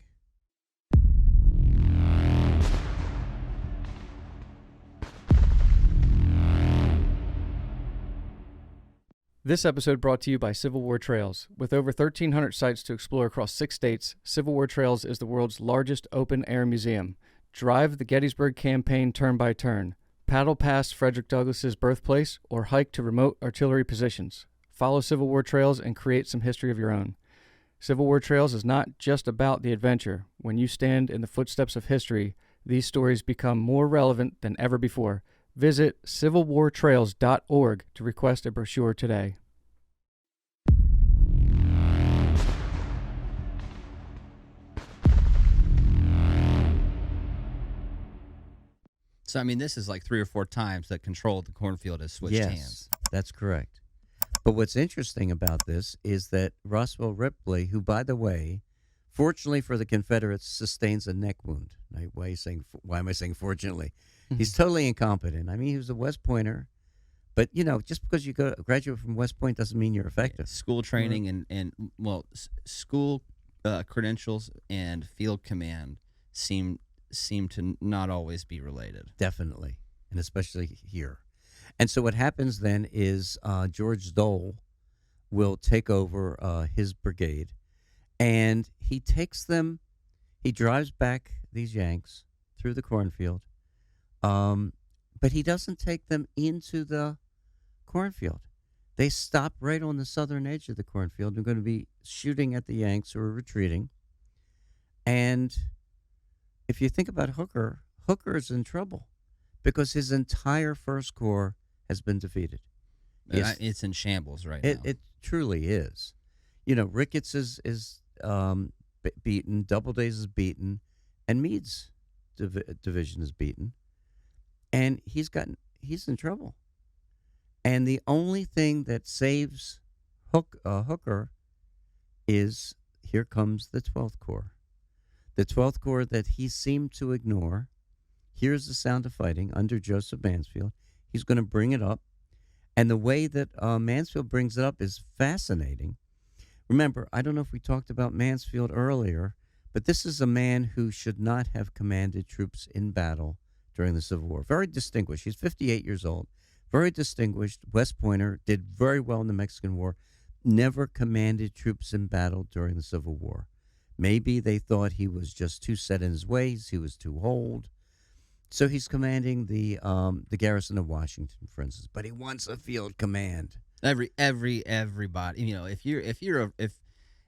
This episode brought to you by Civil War Trails. With over 1,300 sites to explore across 6 states, Civil War Trails is the world's largest open-air museum. Drive the Gettysburg Campaign turn by turn. Paddle past Frederick Douglass's birthplace or hike to remote artillery positions. Follow Civil War Trails and create some history of your own. Civil War Trails is not just about the adventure. When you stand in the footsteps of history, these stories become more relevant than ever before. Visit civilwartrails.org to request a brochure today. So, I mean, this is like 3 or 4 times that control of the cornfield has switched hands. That's correct. But what's interesting about this is that Roswell Ripley, who, by the way, fortunately for the Confederates, sustains a neck wound. Now, why am I saying fortunately? He's totally incompetent. I mean, he was a West Pointer. But, you know, just because you graduate from West Point doesn't mean you're effective. School training and school credentials and field command seem to not always be related. Definitely, and especially here. And so what happens then is George Dole will take over his brigade, and he drives back these Yanks through the cornfield, but he doesn't take them into the cornfield. They stop right on the southern edge of the cornfield. They're going to be shooting at the Yanks who are retreating. And if you think about Hooker is in trouble because his entire First Corps has been defeated. It's in shambles right now. It truly is. You know, Ricketts is beaten, Doubledays is beaten, and Meade's division is beaten, and he's in trouble. And the only thing that saves Hooker is here comes the 12th Corps. The 12th Corps that he seemed to ignore hears the sound of fighting under Joseph Mansfield. He's going to bring it up. And the way that Mansfield brings it up is fascinating. Remember, I don't know if we talked about Mansfield earlier, but this is a man who should not have commanded troops in battle during the Civil War. Very distinguished. He's 58 years old. Very distinguished. West Pointer. Did very well in the Mexican War. Never commanded troops in battle during the Civil War. Maybe they thought he was just too set in his ways. He was too old. So he's commanding the garrison of Washington, for instance. But he wants a field command. Everybody, you know, if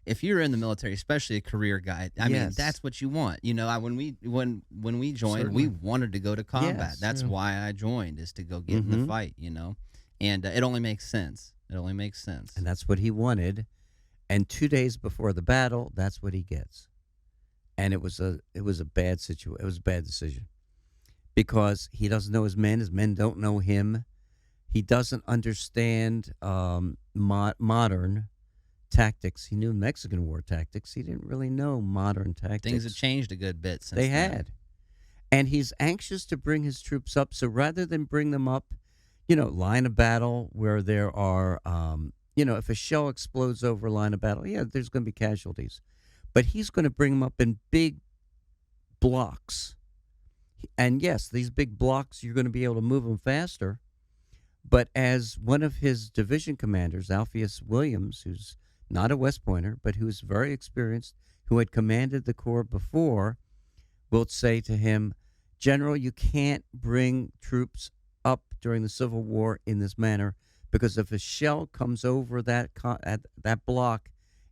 if you're in the military, especially a career guy, I mean, Yes. that's what you want. You know, when we joined, Certainly. we wanted to go to combat. Yes. That's Yeah. why I joined, is to go get in the fight. You know, and it only makes sense. It only makes sense. And that's what he wanted. And 2 days before the battle, that's what he gets. And it was a bad situation. It was a bad decision because he doesn't know his men. His men don't know him. He doesn't understand modern tactics. He knew Mexican War tactics. He didn't really know modern tactics. Things have changed a good bit since They then. had. And he's anxious to bring his troops up. So rather than bring them up, line of battle where there are, if a shell explodes over a line of battle, there's going to be casualties. But he's going to bring them up in big blocks. And yes, these big blocks, you're going to be able to move them faster. But as one of his division commanders, Alpheus Williams, who's not a West Pointer, but who's very experienced, who had commanded the Corps before, will say to him, General, you can't bring troops up during the Civil War in this manner, because if a shell comes over that block,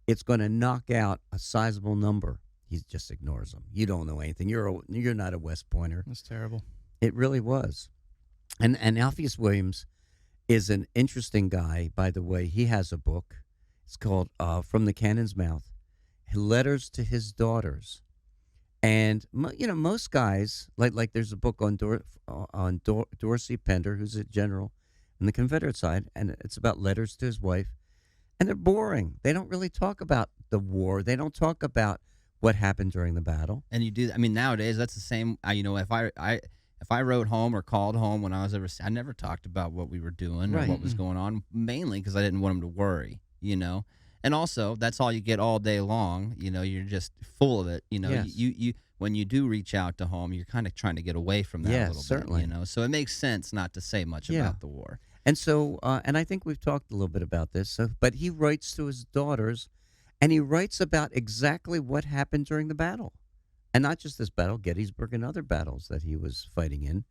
it's going to knock out a sizable number. He just ignores them. You don't know anything. You're not a West Pointer. That's terrible. It really was. And Alpheus Williams is an interesting guy, by the way. He has a book. It's called From the Cannon's Mouth, Letters to His Daughters. And, most guys, like there's a book on Dorsey Pender, who's a general in the Confederate side, and it's about letters to his wife. And they're boring. They don't really talk about the war. They don't talk about what happened during the battle. And you do. I mean, nowadays that's the same. If I wrote home or called home when I was overseas, I never talked about what we were doing or what was going on. Mainly because I didn't want them to worry. And also that's all you get all day long. You're just full of it. Yes. You when you do reach out to home, you're kind of trying to get away from that a little certainly. bit. So it makes sense not to say much about the war. And so, and I think we've talked a little bit about this, but he writes to his daughters, and he writes about exactly what happened during the battle. And not just this battle, Gettysburg and other battles that he was fighting in.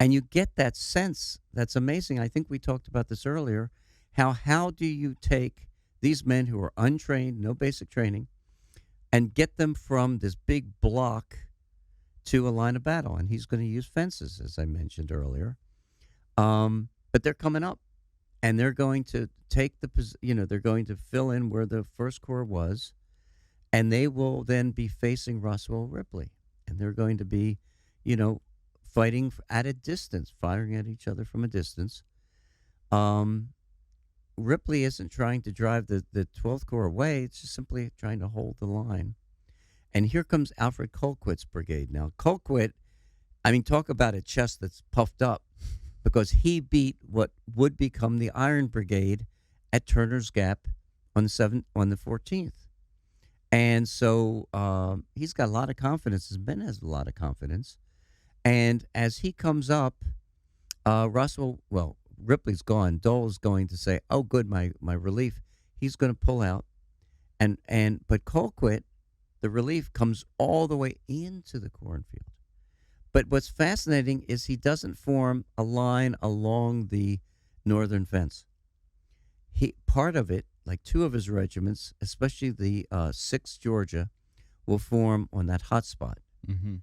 And you get that sense that's amazing. I think we talked about this earlier. How do you take these men who are untrained, no basic training, and get them from this big block to a line of battle? And he's going to use fences, as I mentioned earlier. But they're coming up, and they're going to take they're going to fill in where the First Corps was, and they will then be facing Roswell Ripley, and they're going to be, fighting at a distance, firing at each other from a distance. Ripley isn't trying to drive the 12th Corps away. It's just simply trying to hold the line. And here comes Alfred Colquitt's brigade. Now, Colquitt, talk about a chest that's puffed up, because he beat what would become the Iron Brigade at Turner's Gap on the 14th. And so he's got a lot of confidence. His men has a lot of confidence. And as he comes up, Ripley's gone. Dole's going to say, oh, good, my relief. He's going to pull out. But Colquitt, the relief, comes all the way into the cornfield. But what's fascinating is he doesn't form a line along the northern fence. Part of it, like two of his regiments, especially the 6th Georgia, will form on that hot spot. Mm-hmm.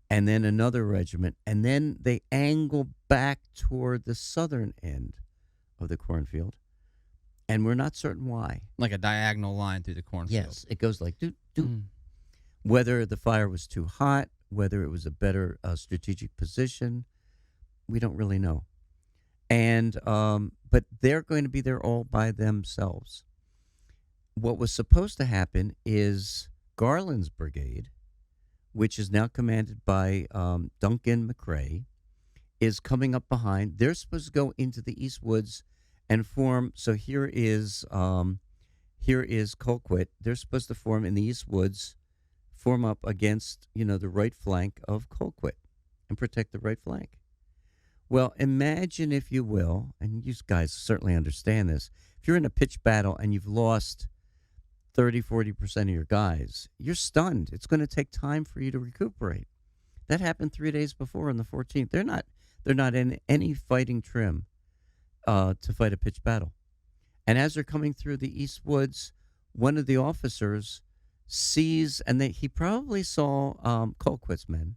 And then another regiment. And then they angle back toward the southern end of the cornfield. And we're not certain why. Like a diagonal line through the cornfield. Yes, it goes like doot, doot. Whether the fire was too hot, whether it was a better strategic position, we don't really know. And but they're going to be there all by themselves. What was supposed to happen is Garland's brigade, which is now commanded by Duncan McCrae, is coming up behind. They're supposed to go into the East Woods and form. So here is Colquitt. They're supposed to form in the East Woods, form up against, the right flank of Colquitt and protect the right flank. Well, imagine, if you will, and you guys certainly understand this, if you're in a pitched battle and you've lost 30, 40% of your guys, you're stunned. It's going to take time for you to recuperate. That happened 3 days before on the 14th. They're not in any fighting trim to fight a pitched battle. And as they're coming through the East Woods, one of the officers sees, and he probably saw Colquitt's men,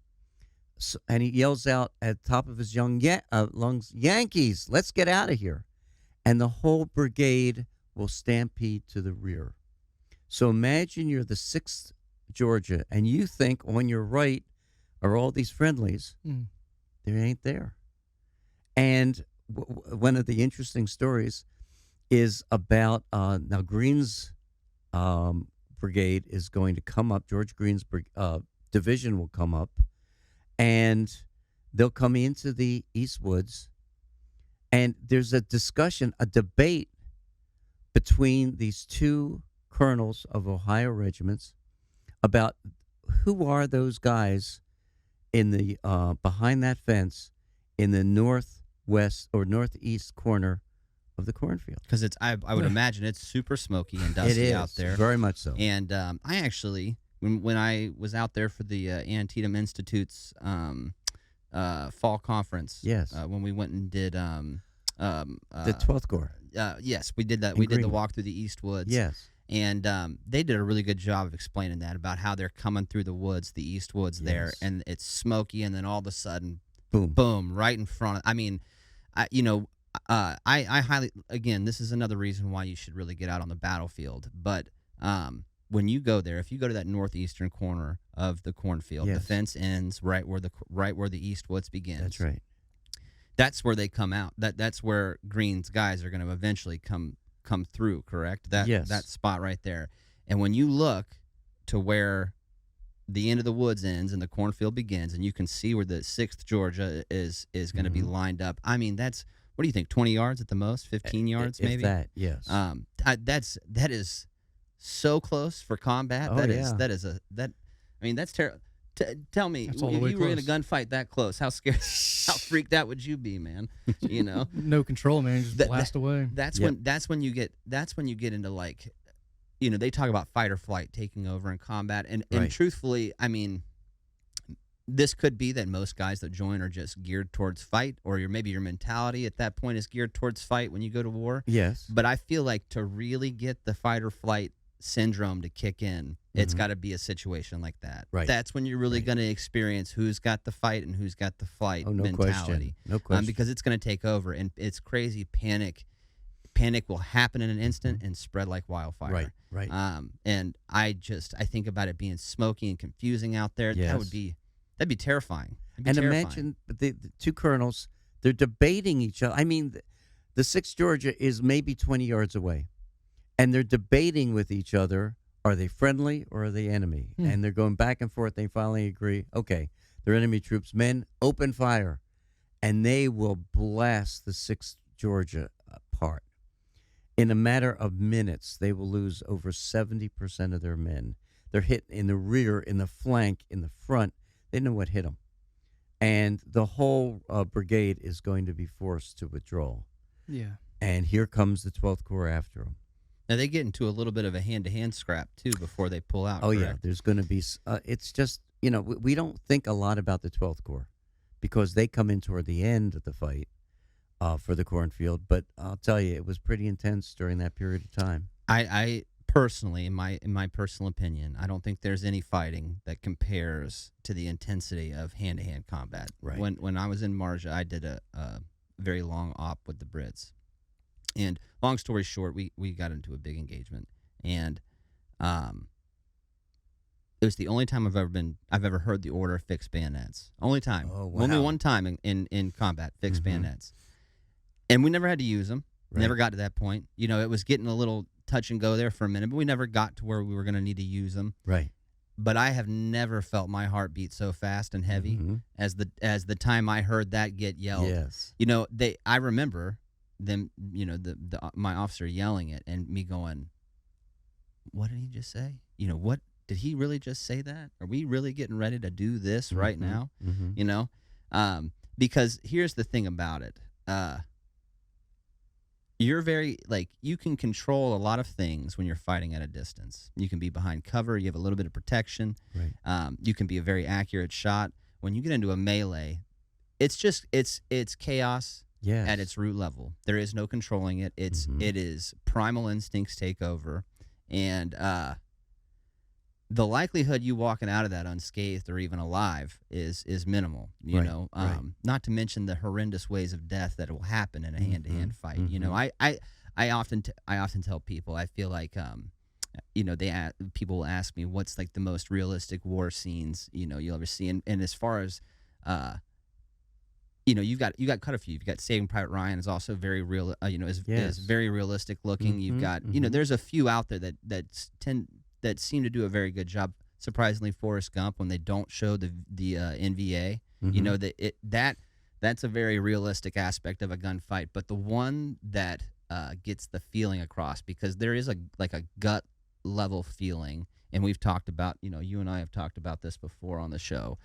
and he yells out at the top of his lungs, "Yankees, let's get out of here!" And the whole brigade will stampede to the rear. So imagine you're the 6th Georgia, and you think on your right are all these friendlies. They ain't there. And one of the interesting stories is about now Green's brigade is going to come up. George Green's division will come up, and they'll come into the East Woods. And there's a discussion, a debate between these two colonels of Ohio regiments about who are those guys in the behind that fence in the northwest or northeast corner of the cornfield. Because I would imagine it's super smoky and dusty out there. Very much so. And I actually, when I was out there for the Antietam Institute's fall conference, yes, when we went and did the 12th Corps. Yes, we did that. In We did the Greenwood. walk through the East Woods. Yes. And they did a really good job of explaining that, about how they're coming through the woods, the East Woods there, Yes. and it's smoky, and then all of a sudden, boom, right in front. I mean, I highly, again, this is another reason why you should really get out on the battlefield. But when you go there, if you go to that northeastern corner of the cornfield, Yes. the fence ends right where the East Woods begins. That's right. That's where they come out. That's where Green's guys are going to eventually come through, correct? Yes. That spot right there. And when you look to where the end of the woods ends and the cornfield begins, and you can see where the 6th Georgia is going to be lined up. I mean, that's, what do you think, 20 yards at the most, 15 yards if maybe? that, yes. That is so close for combat. Oh, yeah. I mean, that's terrible. Tell me, That's if all the way you were in a close. gunfight that close, how scared, how freaked out would you be, man? You know, No control, man. Just blast away. That's Yep. when you get into, like, they talk about fight or flight taking over in combat, and Right. truthfully, I mean, this could be that most guys that join are just geared towards fight, or maybe your mentality at that point is geared towards fight when you go to war. Yes. But I feel like to really get the fight or flight syndrome to kick in, it's got to be a situation like that. Right. That's when you're really Right. going to experience who's got the fight and who's got the flight Oh, no mentality. question. No question. Because it's going to take over, and it's crazy. Panic will happen in an instant and spread like wildfire. Right, right. And I think about it being smoky and confusing out there. Yes. That'd be terrifying. And imagine the two colonels, they're debating each other. I mean, the 6th Georgia is maybe 20 yards away, and they're debating with each other. Are they friendly or are they enemy? And they're going back and forth. They finally agree, okay, they're enemy troops. Men, open fire. And they will blast the 6th Georgia apart. In a matter of minutes, they will lose over 70% of their men. They're hit in the rear, in the flank, in the front. They know what hit them. And the whole brigade is going to be forced to withdraw. Yeah. And here comes the 12th Corps after them. Now they get into a little bit of a hand-to-hand scrap too before they pull out. Oh, yeah. correct? There's going to be, it's just, we don't think a lot about the 12th Corps because they come in toward the end of the fight for the cornfield. But I'll tell you, it was pretty intense during that period of time. I personally, in my personal opinion, I don't think there's any fighting that compares to the intensity of hand-to-hand combat. Right. When I was in Marja, I did a very long op with the Brits. And long story short, we got into a big engagement, and it was the only time I've ever heard the order fix bayonets. Only time. Oh, wow. Only one time in combat, fix bayonets. And we never had to use them. Right. Never got to that point. It was getting a little touch and go there for a minute, but we never got to where we were going to need to use them. Right. But I have never felt my heart beat so fast and heavy as the time I heard that get yelled. Yes. I remember them, my officer yelling it and me going, what did he just say? What did he really just say that? Are we really getting ready to do this right now? Because here's the thing about it. You're very, you can control a lot of things when you're fighting at a distance. You can be behind cover. You have a little bit of protection. Right. You can be a very accurate shot. When you get into a melee, it's chaos. Yes. At its root level. There is no controlling it. It is primal instincts take over, And the likelihood you walking out of that unscathed or even alive is minimal, you know. Not to mention the horrendous ways of death that will happen in a hand-to-hand fight. You know, I often tell people, I feel like you know, people will ask me what's like the most realistic war scenes, you know, you'll ever see. And as far as you know, you've got quite a few. You've got Saving Private Ryan is also very real, you know, is very realistic looking. You've got, you know, there's a few out there that seem to do a very good job. Surprisingly, Forrest Gump, when they don't show the NVA, you know, that's a very realistic aspect of a gunfight. But the one that gets the feeling across, because there is a gut level feeling, and we've talked about, you know, you and I have talked about this before on the show.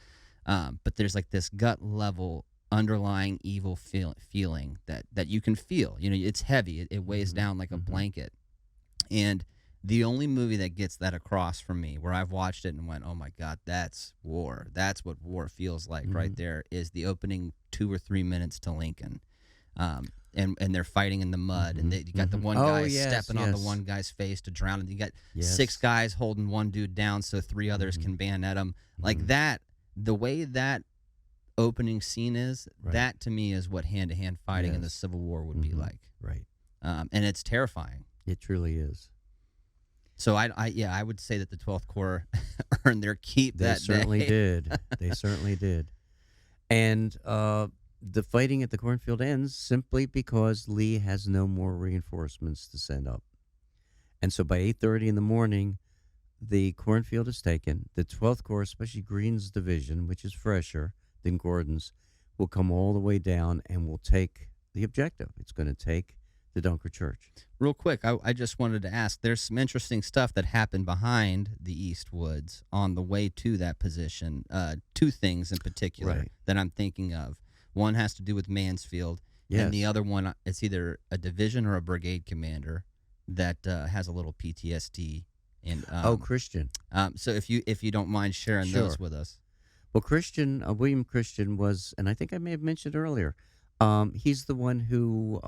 But there's like this gut level underlying evil feeling that you can feel. You know, it's heavy. It weighs down like a blanket. And the only movie that gets that across from me, where I've watched it and went, oh my God, that's war. That's what war feels like right there, is the opening 2 or 3 minutes to Lincoln. And they're fighting in the mud, and you got the one guy stepping on the one guy's face to drown him. You got 6 guys holding one dude down so 3 others can bayonet him. Like that, the way that opening scene is, that to me is what hand-to-hand fighting in the Civil War would be like. Right. And it's terrifying. It truly is. So I would say that the 12th Corps earned their keep that day. They certainly did. They certainly did. And the fighting at the cornfield ends simply because Lee has no more reinforcements to send up. And so by 8:30 in the morning, the cornfield is taken. The 12th Corps, especially Green's division, which is fresher than Gordon's, will come all the way down and will take the objective. It's going to take the Dunker Church. Real quick, I just wanted to ask, there's some interesting stuff that happened behind the East Woods on the way to that position. 2 things in particular that I'm thinking of. One has to do with Mansfield, and the other one, it's either a division or a brigade commander that has a little PTSD. And Christian. So if you don't mind sharing those with us. Well, William Christian was, and I think I may have mentioned earlier, he's the one who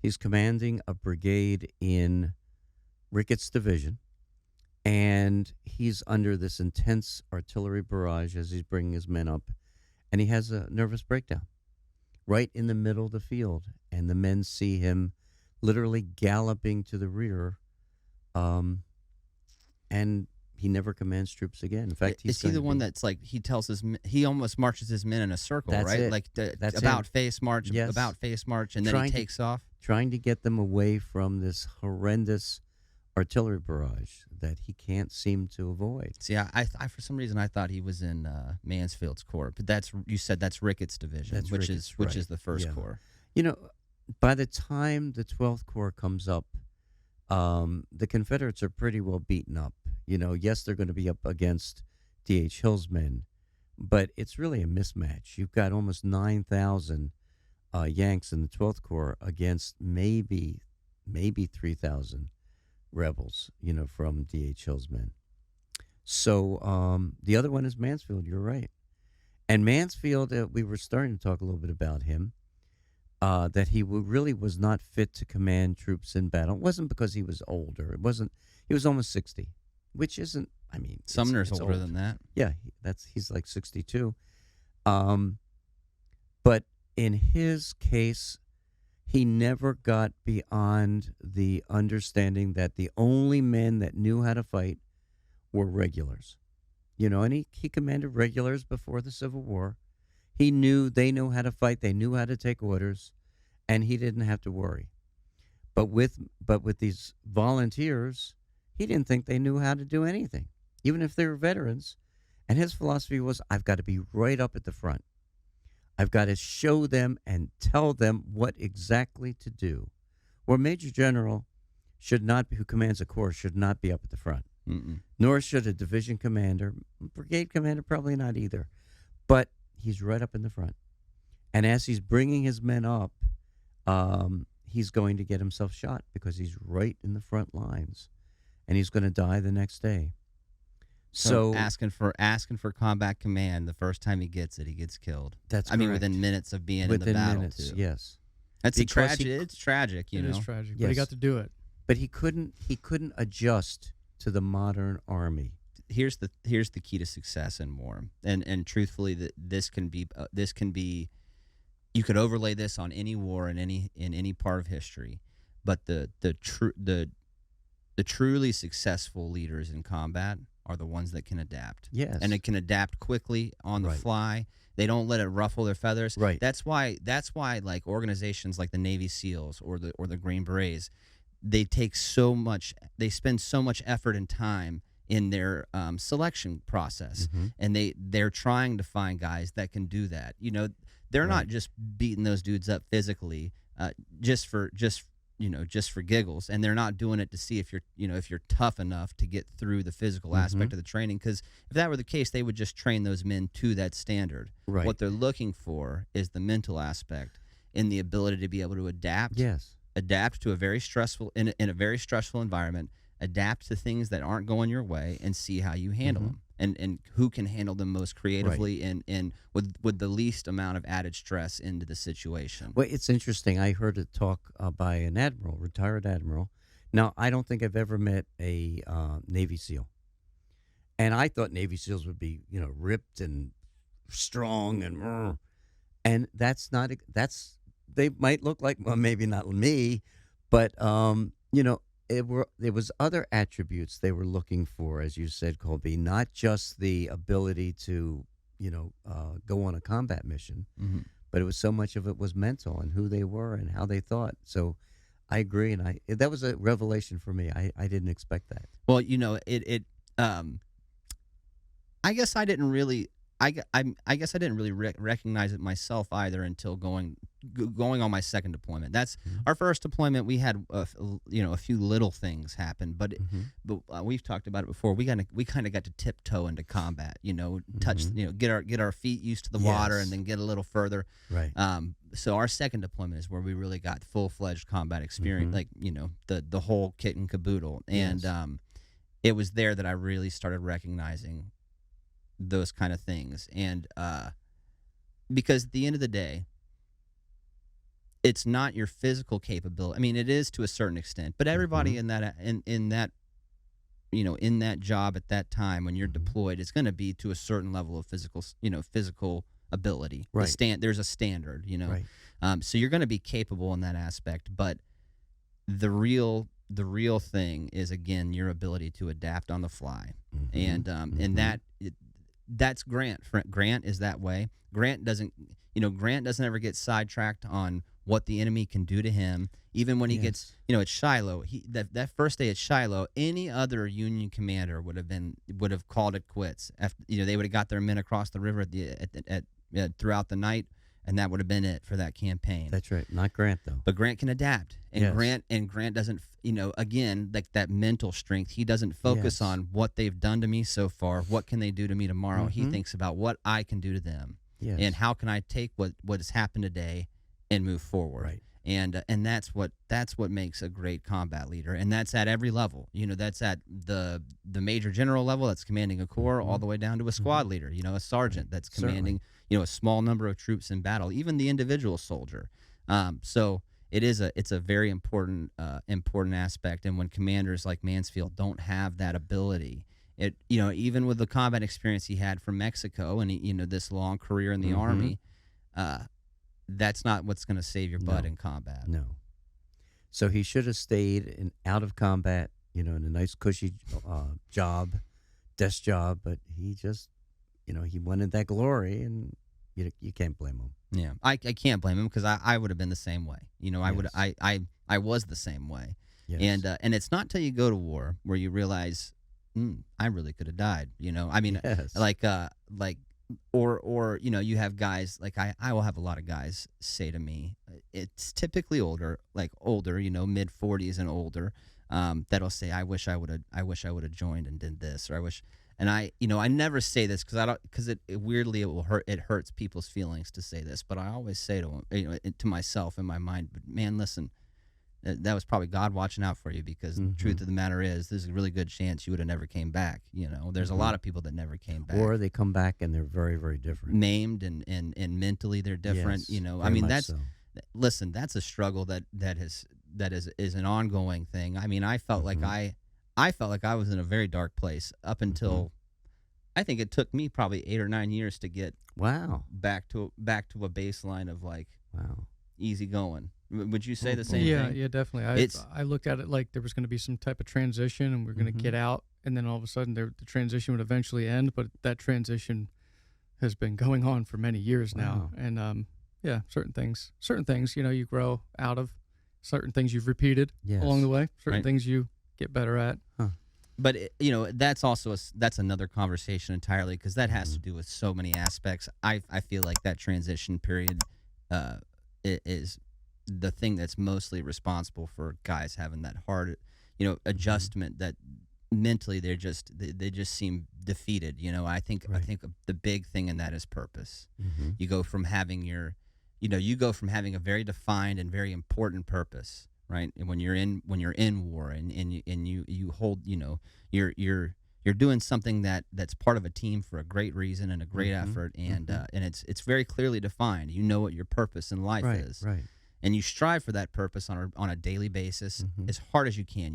he's commanding a brigade in Ricketts' division, and he's under this intense artillery barrage as he's bringing his men up, and he has a nervous breakdown right in the middle of the field, and the men see him literally galloping to the rear, and he never commands troops again. In fact, is he the one that's like, he almost marches his men in a circle, right? It. Like that's about face march, yes. about face march, and then he takes off. Trying to get them away from this horrendous artillery barrage that he can't seem to avoid. See, I for some reason I thought he was in Mansfield's Corps, but you said that's Ricketts' division, which is the 1st Corps. You know, by the time the 12th Corps comes up, the Confederates are pretty well beaten up. You know, yes, they're going to be up against D.H. Hill's men, but it's really a mismatch. You've got almost 9,000 Yanks in the 12th Corps against maybe 3,000 rebels, you know, from D.H. Hill's men. So the other one is Mansfield, you're right. And Mansfield, we were starting to talk a little bit about him, that he really was not fit to command troops in battle. It wasn't because he was older. He was almost 60, which isn't, I mean. Sumner's it's older old. than that. Yeah, he's like 62. But in his case, he never got beyond the understanding that the only men that knew how to fight were regulars. You know, and he commanded regulars before the Civil War. He knew they knew how to fight, they knew how to take orders, and he didn't have to worry. But with these volunteers, he didn't think they knew how to do anything, even if they were veterans. And his philosophy was, I've got to be right up at the front. I've got to show them and tell them what exactly to do. Or a major general who commands a corps should not be up at the front. Nor should a division commander. Brigade commander, probably not either. But he's right up in the front. And as he's bringing his men up, he's going to get himself shot because he's right in the front lines. And he's going to die the next day. So asking for combat command, the first time he gets it, he gets killed. That's I mean, within minutes of being in the battle, too. Yes. That's tragic. It's tragic, you know. It is tragic, but he got to do it. But he couldn't adjust to the modern army. Here's the key to success in war, and truthfully, this can be you could overlay this on any war in any part of history, but the truly successful leaders in combat are the ones that can adapt. Yes. And it can adapt quickly on the Right. fly. They don't let it ruffle their feathers. Right. That's why like organizations like the Navy SEALs or the Green Berets, they spend so much effort and time in their selection process, Mm-hmm. and they're trying to find guys that can do that. They're not just beating those dudes up physically, just for giggles, and they're not doing it to see if you're tough enough to get through the physical aspect of the training. Because if that were the case, they would just train those men to that standard. Right. What they're looking for is the mental aspect and the ability to be able to adapt. Yes. Adapt to a very stressful in a very stressful environment. Adapt to things that aren't going your way and see how you handle them, and who can handle them most creatively and with the least amount of added stress into the situation. Well, it's interesting. I heard a talk by an admiral, retired admiral. Now, I don't think I've ever met a Navy SEAL, and I thought Navy SEAls would be, ripped and strong and that's not. They might look like, well, maybe not me, but there was other attributes they were looking for, as you said, Colby, not just the ability to, go on a combat mission, but it was so much of it was mental and who they were and how they thought. So I agree, and that was a revelation for me. I didn't expect that. Well, I guess I didn't really. I guess I didn't really recognize it myself either until going on my second deployment. That's our first deployment. We had a few little things happen, but we've talked about it before. We kind of got to tiptoe into combat. Touch get our feet used to the water and then get a little further. Right. So our second deployment is where we really got full-fledged combat experience, like the whole kit and caboodle, and it was there that I really started recognizing those kind of things. And because at the end of the day, it's not your physical capability. I mean, it is to a certain extent, but everybody in that job at that time when you're deployed, it's going to be to a certain level of physical ability. Right. There's a standard, Right. So you're going to be capable in that aspect, but the real thing is, again, your ability to adapt on the fly. And that's Grant. Grant is that way. Grant doesn't ever get sidetracked on what the enemy can do to him. Even when he gets, at Shiloh, that first day at Shiloh, any other Union commander would have called it quits. After, they would have got their men across the river throughout the night, and that would have been it for that campaign. That's right. Not Grant, though. But Grant can adapt, and Grant doesn't, again, like that mental strength. He doesn't focus on what they've done to me so far. What can they do to me tomorrow? He thinks about what I can do to them, and how can I take what has happened today and move forward. Right. And that's what makes a great combat leader, and that's at every level. That's at the major general level, that's commanding a corps, all the way down to a squad leader. A sergeant that's commanding a small number of troops in battle, even the individual soldier. So it's a very important aspect. And when commanders like Mansfield don't have that ability, even with the combat experience he had from Mexico and this long career in the Army, that's not what's going to save your butt in combat. No. So he should have stayed out of combat, in a nice cushy desk job, but he just, he wanted that glory, and you can't blame him. Yeah, I can't blame him, because I would have been the same way. I was the same way. Yes. And it's not till you go to war where you realize, I really could have died. I mean, or you have guys like I will have a lot of guys say to me, it's typically older, mid 40s and older, that'll say, I wish I would have joined and did this, or I wish. And I never say this because it weirdly it hurts people's feelings to say this, but I always say to them, to myself in my mind, but man, listen, that was probably God watching out for you, because the truth of the matter is, there's a really good chance you would have never came back. There's a lot of people that never came back, or they come back and they're very, very different, maimed and mentally they're different. Yes, I mean, so. Listen, that's a struggle that that is an ongoing thing. I mean, I felt like I felt like I was in a very dark place up until I think it took me probably 8 or 9 years to get back to a baseline of like easy going. Would you say the same thing? Yeah, definitely. I looked at it like there was going to be some type of transition, and we're going to get out, and then all of a sudden the transition would eventually end. But that transition has been going on for many years now, and certain things, you grow out of, certain things you've repeated along the way, certain things you get better at. But that's also that's another conversation entirely, because that has to do with so many aspects. I feel like that transition period is the thing that's mostly responsible for guys having that hard, adjustment that mentally they just seem defeated. I think the big thing in that is purpose. You go from having a very defined and very important purpose, right? And when you're in war and you hold, you're doing something that's part of a team for a great reason and a great effort, and it's very clearly defined. You know what your purpose in life is. Right. And you strive for that purpose on a daily basis as hard as you can.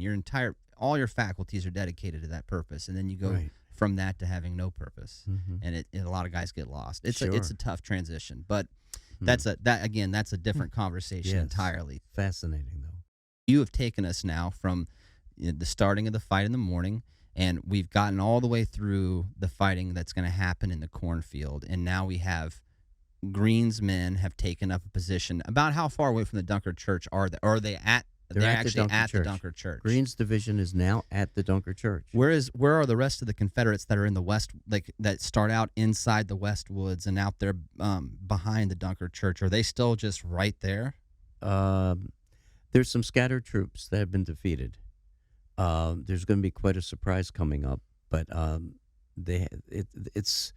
All your faculties are dedicated to that purpose, and then you go from that to having no purpose, and a lot of guys get lost. It's a tough transition, but that's a different conversation entirely. Fascinating though. You have taken us now from the starting of the fight in the morning, and we've gotten all the way through the fighting that's going to happen in the cornfield, and now we have. Green's men have taken up a position. About how far away from the Dunker Church are they? Or are they at? They're actually at the Dunker Church. Green's division is now at the Dunker Church. Where are the rest of the Confederates that are in the west, like that start out inside the West Woods and out there behind the Dunker Church? Are they still just right there? There's some scattered troops that have been defeated. There's going to be quite a surprise coming up, but it's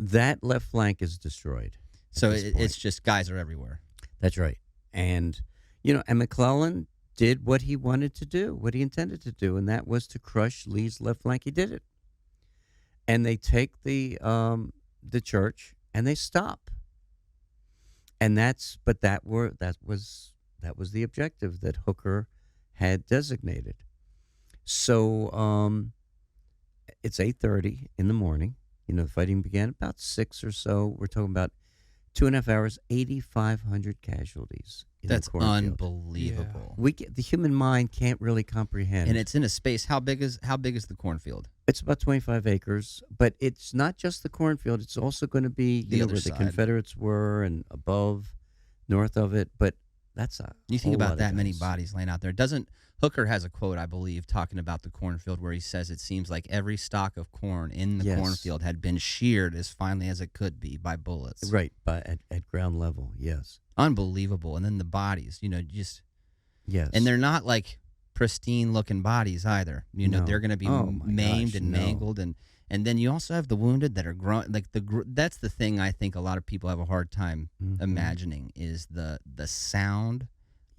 that left flank is destroyed. So it's just guys are everywhere. That's right. And, and McClellan did what he wanted to do, what he intended to do, and that was to crush Lee's left flank. He did it. And they take the church and they stop. And that was the objective that Hooker had designated. So it's 8:30 in the morning. The fighting began about 6 or so. We're talking about 2.5 hours, 8,500 casualties. That's unbelievable. Yeah. The human mind can't really comprehend. And it's in a space. How big is the cornfield? It's about 25 acres, but it's not just the cornfield. It's also going to be where the Confederates were and above, north of it. But that's you think about that many bodies laying out there. Hooker has a quote, I believe, talking about the cornfield where he says it seems like every stalk of corn in the cornfield had been sheared as finely as it could be by bullets. Right, at ground level, yes. Unbelievable. And then the bodies, just... Yes. And they're not like pristine-looking bodies either. They're going to be maimed and mangled. And then you also have the wounded that are growing. Like that's the thing I think a lot of people have a hard time imagining is the sound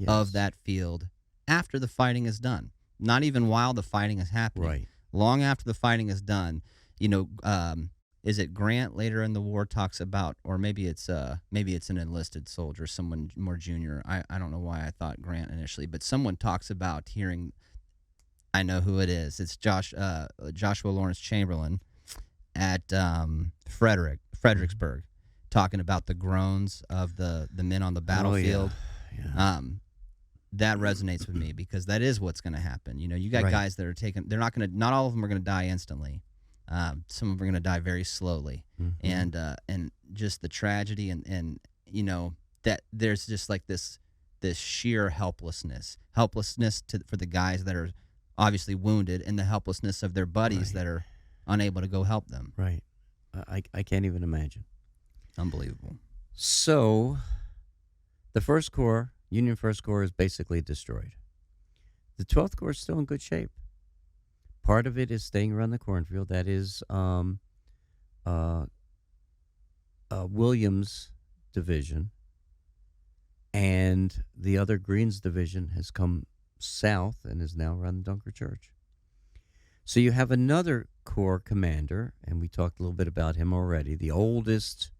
of that field after the fighting is done. Not even while the fighting is happening. Right. Long after the fighting is done. Is it Grant later in the war talks about, or maybe it's an enlisted soldier, someone more junior. I don't know why I thought Grant initially, but someone talks about hearing. I know who it is. It's Joshua Lawrence Chamberlain at Fredericksburg, talking about the groans of the men on the battlefield. Yeah. That resonates with me because that is what's going to happen. You got guys that are taking. They're not going to. Not all of them are going to die instantly. Some of them are going to die very slowly, and just the tragedy and that there's just like this sheer helplessness for the guys that are obviously wounded, and the helplessness of their buddies that are unable to go help them. Right, I can't even imagine. Unbelievable. So, the First Corps, Union First Corps, is basically destroyed. The 12th Corps is still in good shape. Part of it is staying around the cornfield. That is Williams' division. And the other Green's division has come south and is now around the Dunker Church. So you have another Corps commander, and we talked a little bit about him already, the oldest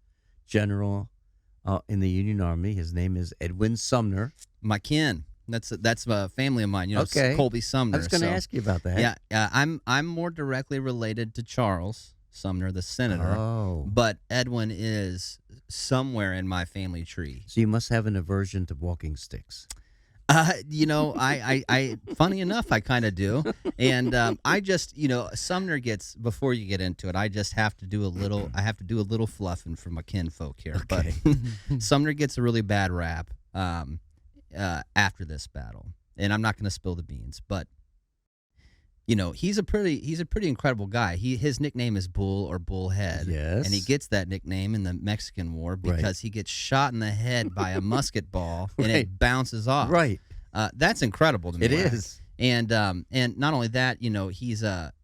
general in the Union Army. His name is Edwin Sumner. My kin. That's a family of mine. You know, Okay. Colby Sumner. I was going to so- ask you about that. Yeah, I'm more directly related to Charles Sumner, the senator. Oh. But Edwin is somewhere in my family tree. So you must have an aversion to walking sticks. You know, I funny enough, I kind of do, and I just, you know, Sumner gets, before you get into it, I just have to do a little, fluffing for my kinfolk here. Okay. But Sumner gets a really bad rap after this battle, and I'm not going to spill the beans, but you know, he's a pretty incredible guy. His nickname is Bull or Bullhead. Yes. And he gets that nickname in the Mexican War because Right. he gets shot in the head by a musket ball and Right. it bounces off. Right. That's incredible to me. It is. And not only that, you know, he's not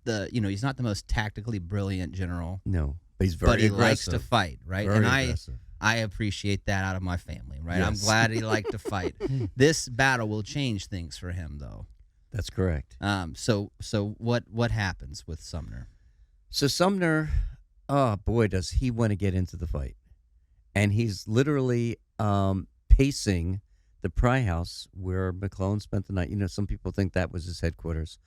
the most tactically brilliant general, No, but he's very but he aggressive. likes to fight, right? Very and aggressive. I appreciate that out of my family, right? I'm Yes. glad he liked to fight. This battle will change things for him, though. That's correct. So what happens with Sumner? So Sumner, oh boy, does he want to get into the fight. And he's literally pacing the Pry House where McClellan spent the night. You know, some people think that was his headquarters.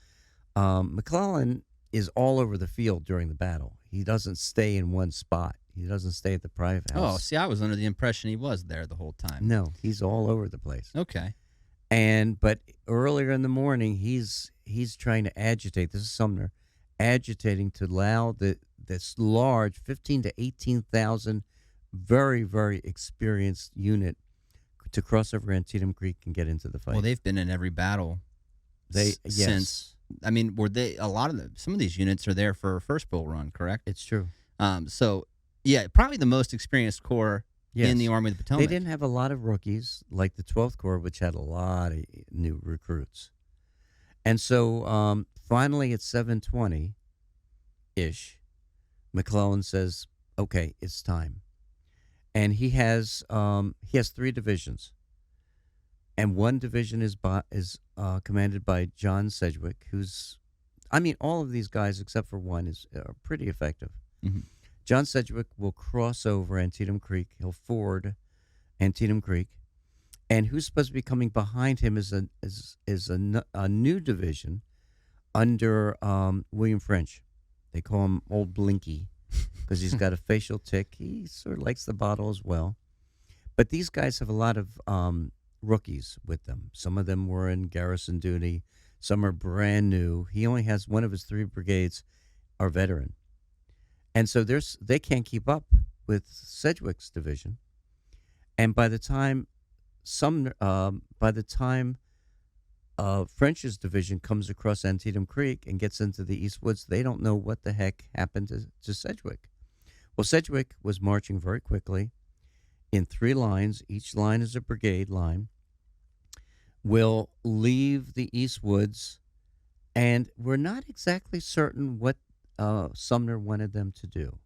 McClellan is all over the field during the battle. He doesn't stay in one spot. He doesn't stay at the Pry House. Oh, see, I was under the impression he was there the whole time. No, he's all over the place. Okay. But earlier in the morning, he's trying to agitate. This is Sumner agitating to allow this large 15 to 18,000 very, very experienced unit to cross over Antietam Creek and get into the fight. Well, they've been in every battle Yes. since. I mean, some of these units are there for First Bull Run, correct? It's true. So yeah, probably the most experienced corps Yes. in the Army of the Potomac. They didn't have a lot of rookies like the 12th Corps, which had a lot of new recruits. And so finally at 7:20-ish, McClellan says, okay, it's time. And he has 3 divisions. And one division is commanded by John Sedgwick, all of these guys except for one are pretty effective. Mm-hmm. John Sedgwick will cross over Antietam Creek. He'll ford Antietam Creek. And who's supposed to be coming behind him is a new division under William French. They call him Old Blinky because he's got a facial tick. He sort of likes the bottle as well. But these guys have a lot of rookies with them. Some of them were in garrison duty. Some are brand new. He only has one of his 3 brigades are veteran. And so they can't keep up with Sedgwick's division. And by the time French's division comes across Antietam Creek and gets into the East Woods, they don't know what the heck happened to Sedgwick. Well, Sedgwick was marching very quickly in 3 lines. Each line is a brigade line. Will leave the East Woods, and we're not exactly certain what Sumner wanted them to do.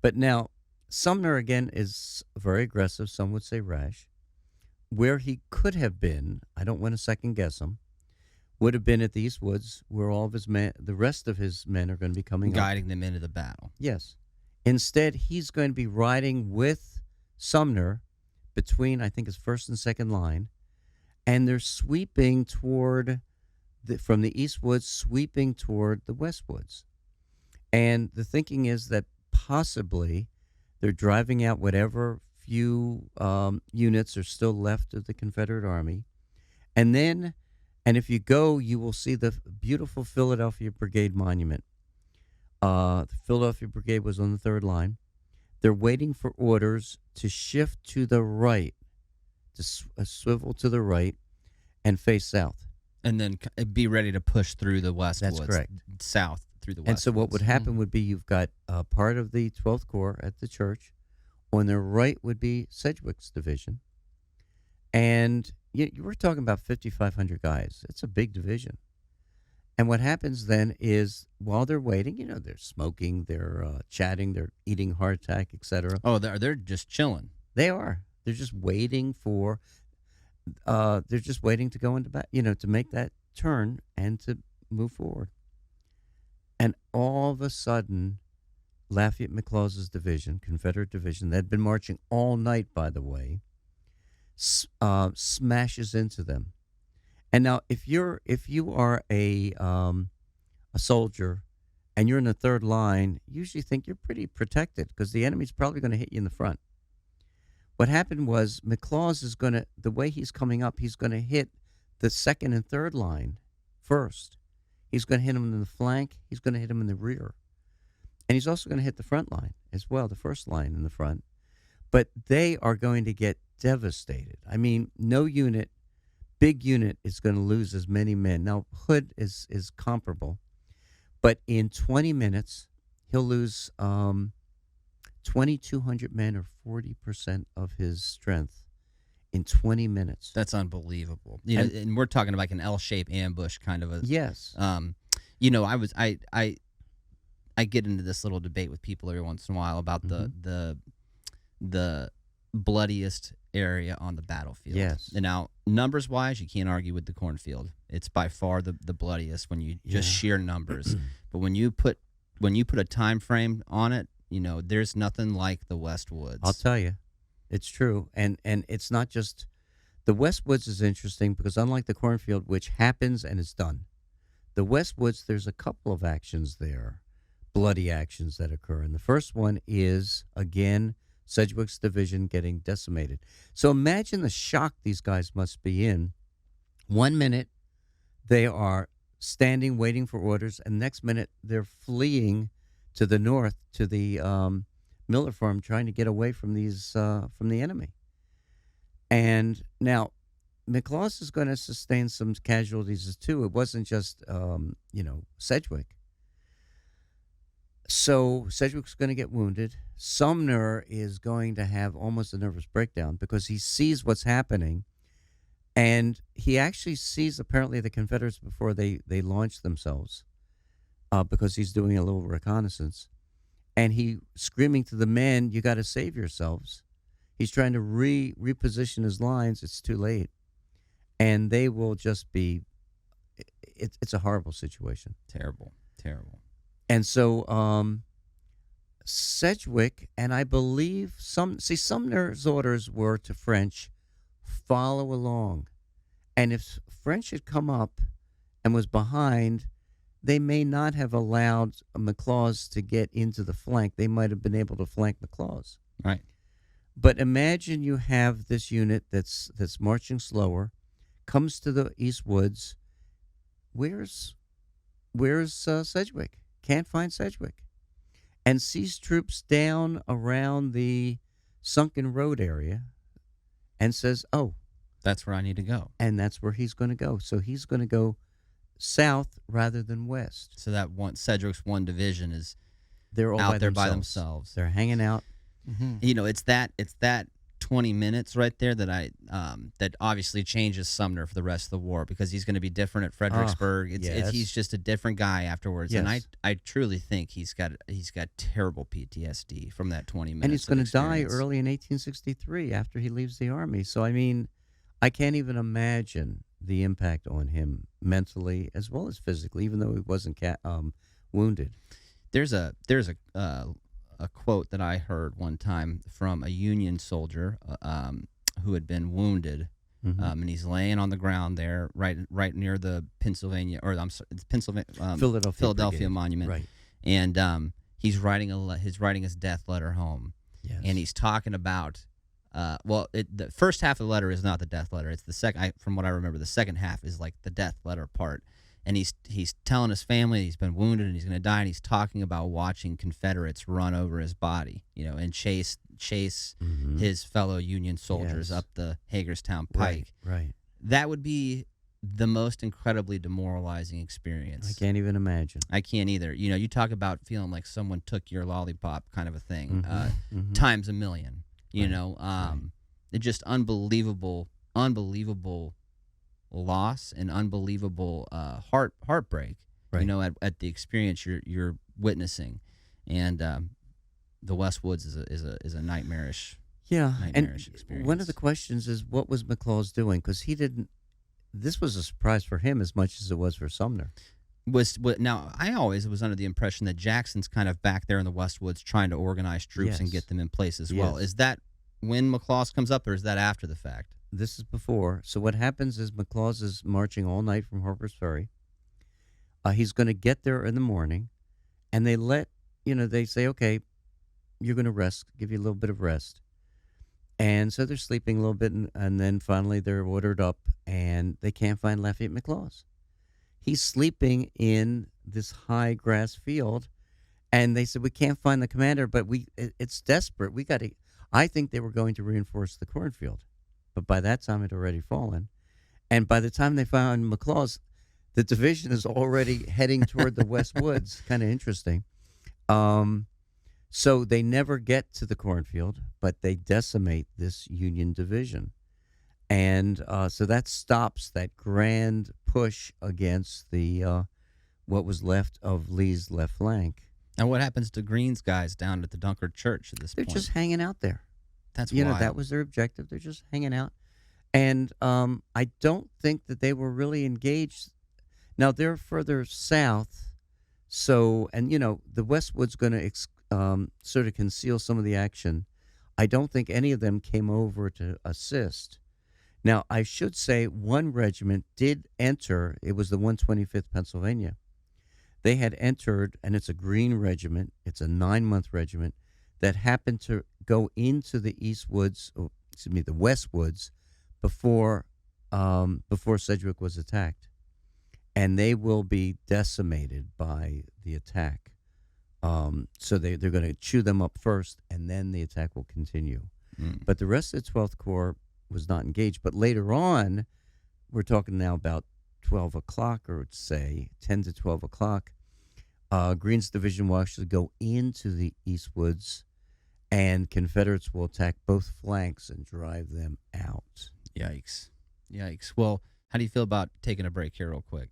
But now, Sumner, again, is very aggressive. Some would say rash. Where he could have been, I don't want to second guess him, would have been at the East Woods where all of his men, the rest of his men are going to be coming up. guiding them into the battle. Yes. Instead, he's going to be riding with Sumner between, I think, his first and second line, and they're sweeping toward, from the East Woods, sweeping toward the West Woods. And the thinking is that possibly they're driving out whatever few units are still left of the Confederate Army. And if you go, you will see the beautiful Philadelphia Brigade monument. The Philadelphia Brigade was on the 3rd line. They're waiting for orders to shift to the right, to swivel to the right and face south. And then be ready to push through the West That's Woods. correct. South through the West And so what Woods. would happen would be you've got part of the 12th Corps at the church. On their right would be Sedgwick's division. And you were talking about 5,500 guys. It's a big division. And what happens then is while they're waiting, they're smoking, they're chatting, they're eating hardtack, etc. Oh, they're just chilling. They are. They're just waiting for. They're just waiting to go into to make that turn and to move forward. And all of a sudden, Lafayette McLaws' division, Confederate division, that had been marching all night, by the way, smashes into them. And now, if you are a soldier and you're in the third line, you usually think you're pretty protected because the enemy's probably going to hit you in the front. What happened was McLaws is going to, the way he's coming up, he's going to hit the second and third line first. He's going to hit him in the flank. He's going to hit him in the rear. And he's also going to hit the front line as well, the first line in the front. But they are going to get devastated. I mean, no unit, big unit, is going to lose as many men. Now, Hood is comparable. But in 20 minutes, he'll lose 2,200 men, or 40% of his strength, in 20 minutes. That's unbelievable. You know, and we're talking about like an L-shaped ambush kind of a. Yes. You know, I get into this little debate with people every once in a while about the bloodiest area on the battlefield. Yes. And now, numbers wise, you can't argue with the cornfield. It's by far the bloodiest when you just sheer numbers. But when you put a time frame on it, you know, there's nothing like the West Woods. I'll tell you, it's true. And it's not just the West Woods is interesting because unlike the cornfield, which happens and is done, the West Woods, there's a couple of actions there, bloody actions that occur. And the first one is, again, Sedgwick's division getting decimated. So imagine the shock these guys must be in. 1 minute, they are standing, waiting for orders, and next minute, they're fleeing to the north, to the Miller Farm, trying to get away from these from the enemy. And now, McLaws is going to sustain some casualties too. It wasn't just Sedgwick. So Sedgwick's going to get wounded. Sumner is going to have almost a nervous breakdown because he sees what's happening, and he actually sees apparently the Confederates before they launch themselves, because he's doing a little reconnaissance, and he screaming to the men, "You got to save yourselves." He's trying to reposition his lines. It's too late, and they will just be. It's a horrible situation. Terrible. And so Sedgwick, and I believe Sumner's orders were to French, follow along. And if French had come up and was behind, they may not have allowed McLaws to get into the flank. They might have been able to flank McLaws. Right. But imagine you have this unit that's marching slower, comes to the East Woods. Where's Sedgwick? Can't find Sedgwick, and sees troops down around the Sunken Road area, and says, "Oh, that's where I need to go." And that's where he's going to go. So he's going to go south rather than west. So that Sedgwick's one division is they're all out there by themselves. They're hanging out. Mm-hmm. You know, it's that 20 minutes right there that that obviously changes Sumner for the rest of the war, because he's going to be different at Fredericksburg. He's just a different guy afterwards. Yes. And I truly think he's got terrible PTSD from that 20 minutes. And he's going to die experience. early in 1863 after he leaves the Army. So, I mean, I can't even imagine the impact on him mentally as well as physically, even though he wasn't wounded. There's a quote that I heard one time from a Union soldier who had been wounded, and he's laying on the ground there, right near the Philadelphia Brigade. Monument, Right. And he's writing his death letter home, Yes. and he's talking about. The first half of the letter is not the death letter. It's the second. From what I remember, the second half is like the death letter part. And he's telling his family he's been wounded and he's going to die, and he's talking about watching Confederates run over his body, and chase his fellow Union soldiers up the Hagerstown Pike. Right. That would be the most incredibly demoralizing experience. I can't even imagine. I can't either. You talk about feeling like someone took your lollipop, kind of a thing, times a million. It's just unbelievable loss and unbelievable heartbreak, right. at the experience you're witnessing, and the West Woods is a nightmarish experience. One of the questions is, what was McLaws doing? Because this was a surprise for him as much as it was for Sumner. Now, I always was under the impression that Jackson's kind of back there in the West Woods trying to organize troops and get them in place as well. Is that when McLaws comes up, or is that after the fact? this is before. So what happens is McLaws is marching all night from Harper's Ferry. He's going to get there in the morning, and they say, okay, you're going to rest, give you a little bit of rest. And so they're sleeping a little bit, and then finally they're ordered up, and they can't find Lafayette McLaws. He's sleeping in this high grass field, and they said, we can't find the commander, but it's desperate. I think they were going to reinforce the cornfield, but by that time it had already fallen. And by the time they found McLaws, the division is already heading toward the West Woods. Kind of interesting. So they never get to the cornfield, but they decimate this Union division. And so that stops that grand push against the what was left of Lee's left flank. And what happens to Greene's guys down at the Dunkard Church at this They're point? just hanging out there. That's wild. That was their objective. They're just hanging out. And I don't think that they were really engaged. Now, they're further south, and the Westwood's going to sort of conceal some of the action. I don't think any of them came over to assist. Now, I should say one regiment did enter. It was the 125th Pennsylvania. They had entered, and it's a Green regiment. It's a 9-month regiment that happened to go into the the West Woods before Sedgwick was attacked. And they will be decimated by the attack. So they're going to chew them up first, and then the attack will continue. But the rest of the 12th Corps was not engaged. But later on, we're talking now about 12 o'clock, or say 10 to 12 o'clock, Greene's division will actually go into the East Woods, and Confederates will attack both flanks and drive them out. Yikes. Well, how do you feel about taking a break here real quick?